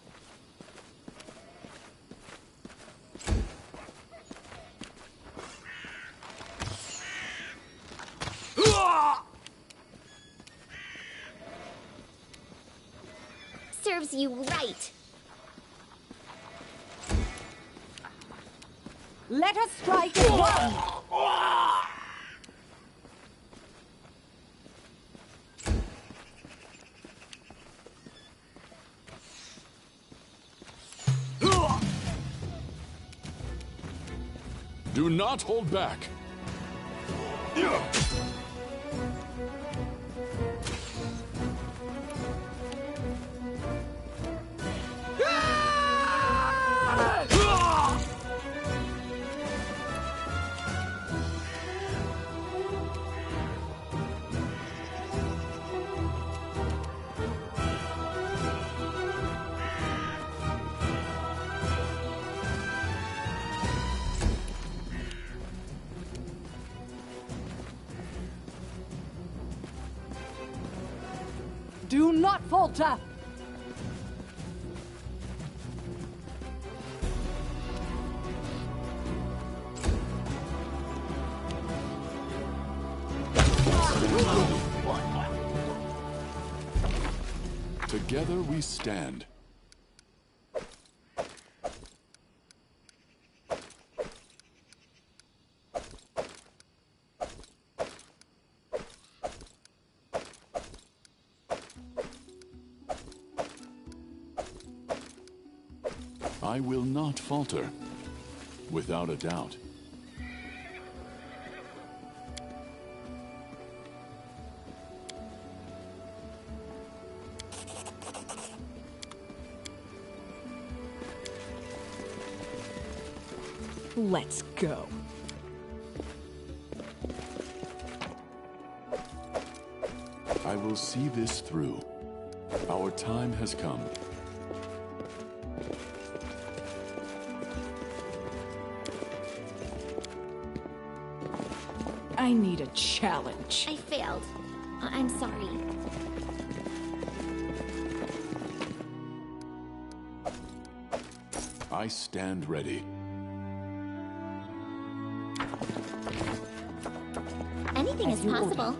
Serves you right. Let us strike as one! Do not hold back. Do not falter! Together we stand. I will not falter, without a doubt. Let's go. I will see this through. Our time has come. I need a challenge. I failed. I'm sorry. I stand ready. Anything is possible.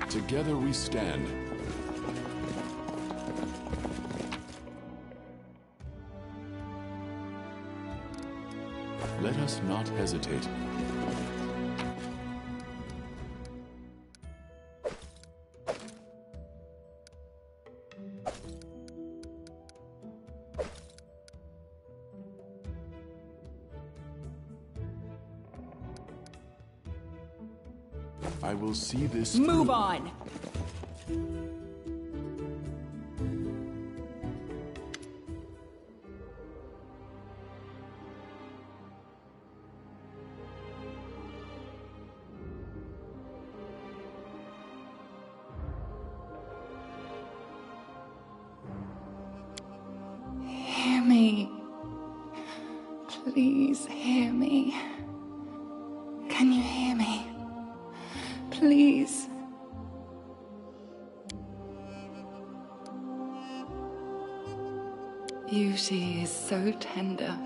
Together we stand. Let us not hesitate. I will see this through. Move on! Hear me. Please hear me. Can you hear me? Please. Beauty is so tender.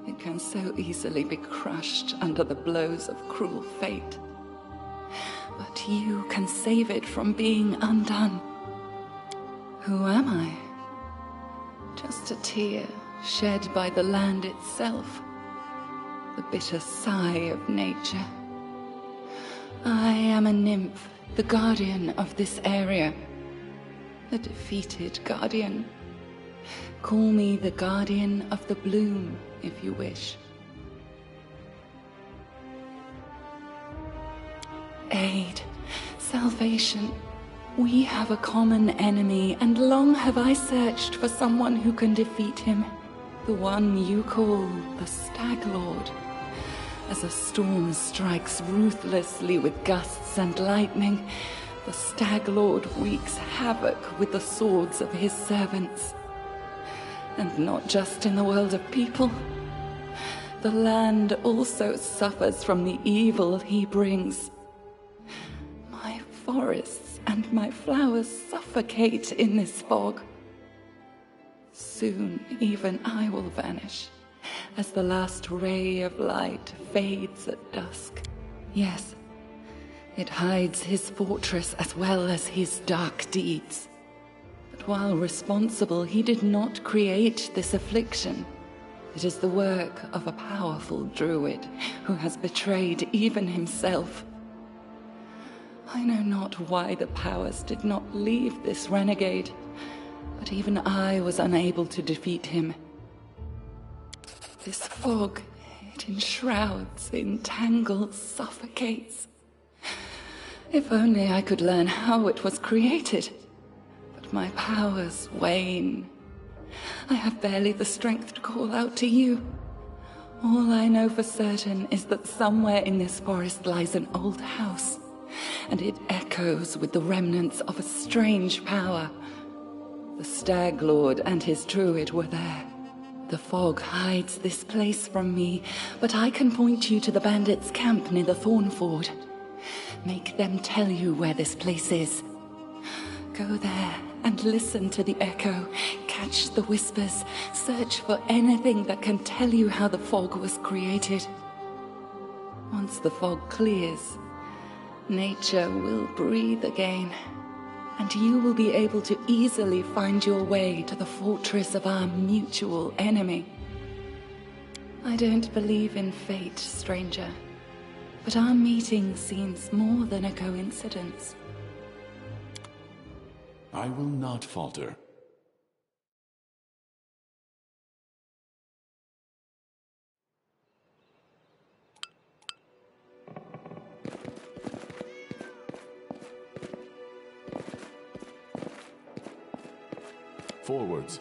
It can so easily be crushed under the blows of cruel fate. But you can save it from being undone. Who am I? Just a tear shed by the land itself. The bitter sigh of nature. I am a nymph, the guardian of this area. A defeated guardian. Call me the guardian of the bloom, if you wish. Aid, salvation. We have a common enemy, and long have I searched for someone who can defeat him. The one you call the Stag Lord. As a storm strikes ruthlessly with gusts and lightning, the Stag Lord wreaks havoc with the swords of his servants. And not just in the world of people. The land also suffers from the evil he brings. My forests and my flowers suffocate in this fog. Soon even I will vanish, as the last ray of light fades at dusk. Yes, it hides his fortress as well as his dark deeds. But while responsible, he did not create this affliction. It is the work of a powerful druid who has betrayed even himself. I know not why the powers did not leave this renegade, but even I was unable to defeat him. This fog, it enshrouds, entangles, suffocates. If only I could learn how it was created. But my powers wane. I have barely the strength to call out to you. All I know for certain is that somewhere in this forest lies an old house, and it echoes with the remnants of a strange power. The Stag Lord and his druid were there. The fog hides this place from me, but I can point you to the bandits' camp near the Thornford. Make them tell you where this place is. Go there and listen to the echo, catch the whispers, search for anything that can tell you how the fog was created. Once the fog clears, nature will breathe again, and you will be able to easily find your way to the fortress of our mutual enemy. I don't believe in fate, stranger, but our meeting seems more than a coincidence. I will not falter. Forwards.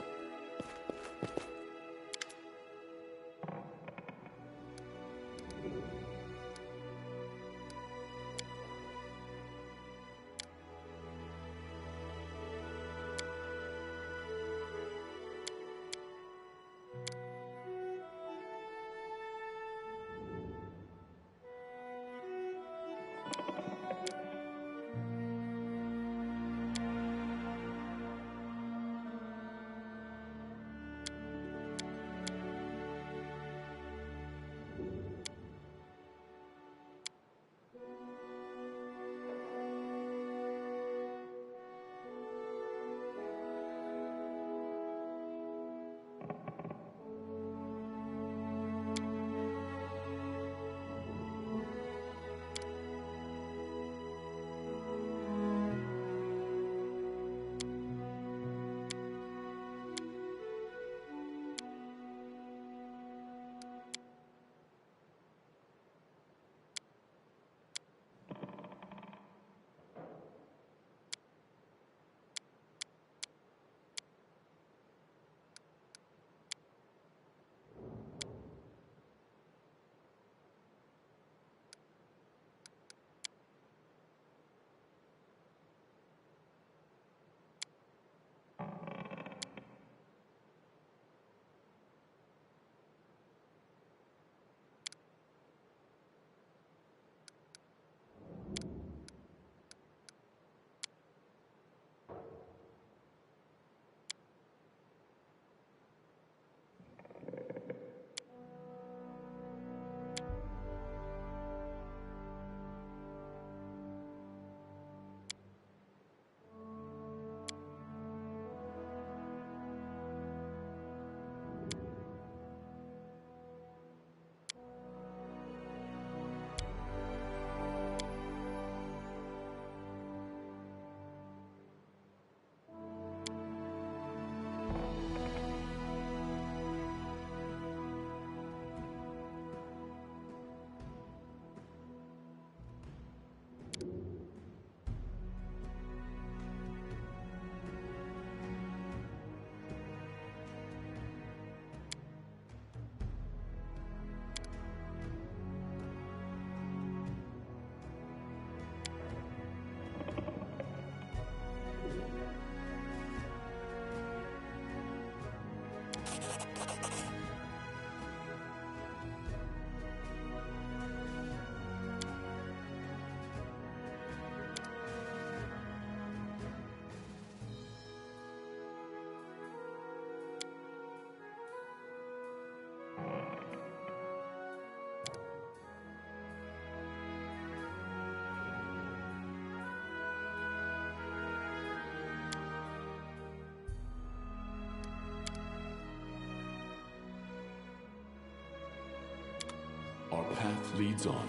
Our path leads on.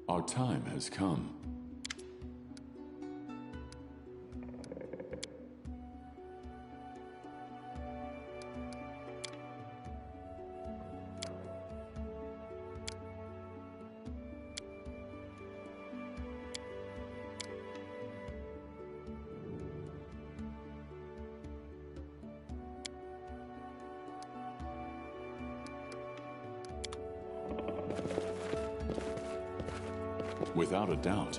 Our time has come. Without a doubt.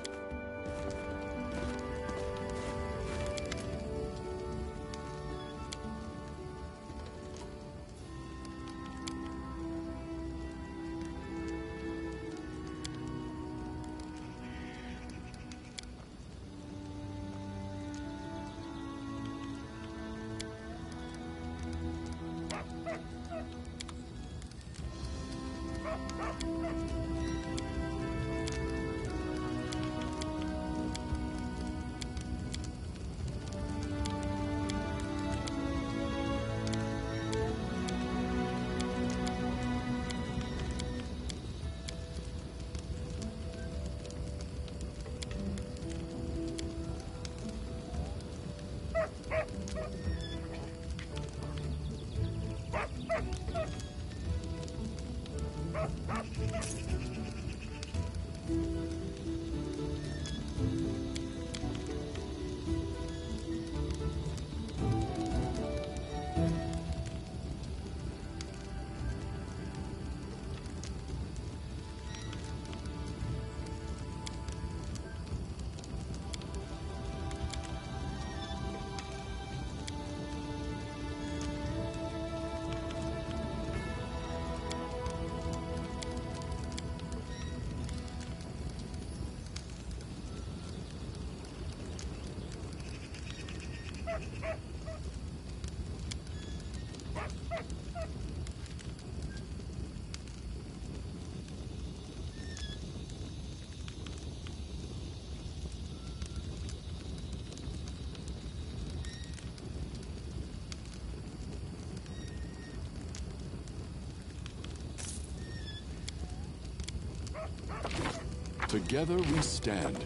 Together we stand.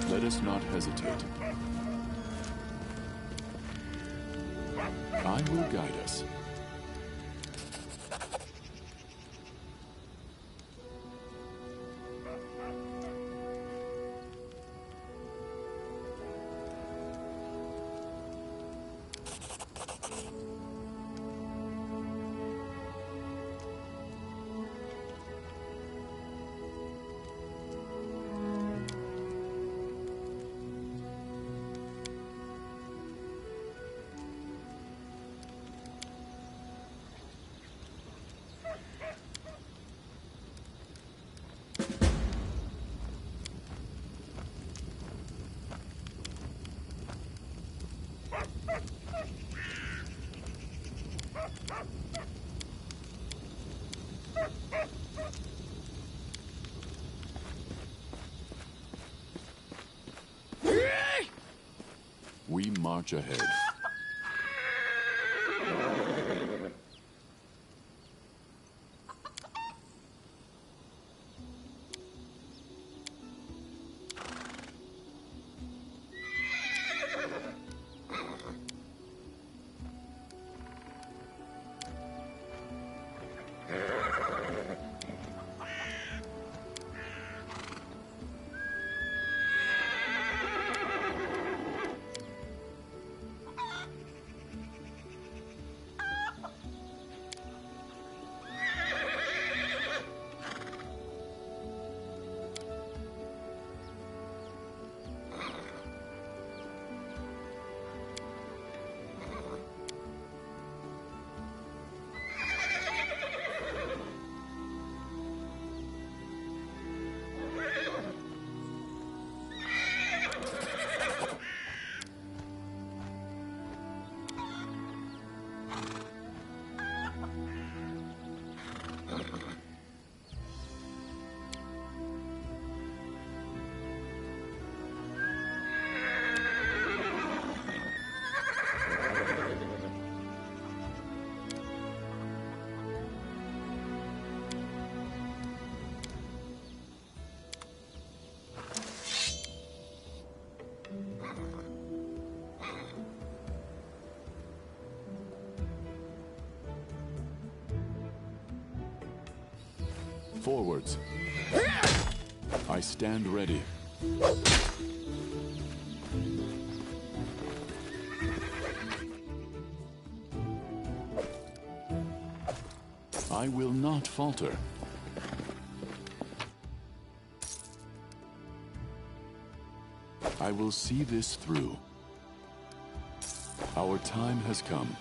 Let us not hesitate. I will guide us. We march ahead. Forwards. I stand ready. I will not falter. I will see this through. Our time has come.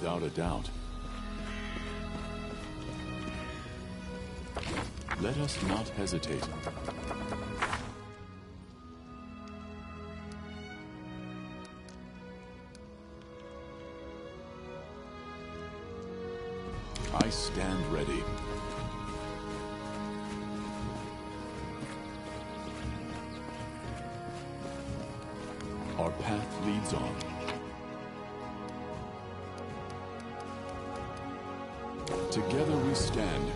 Without a doubt. Let us not hesitate. I stand ready. Our path leads on. Together we stand.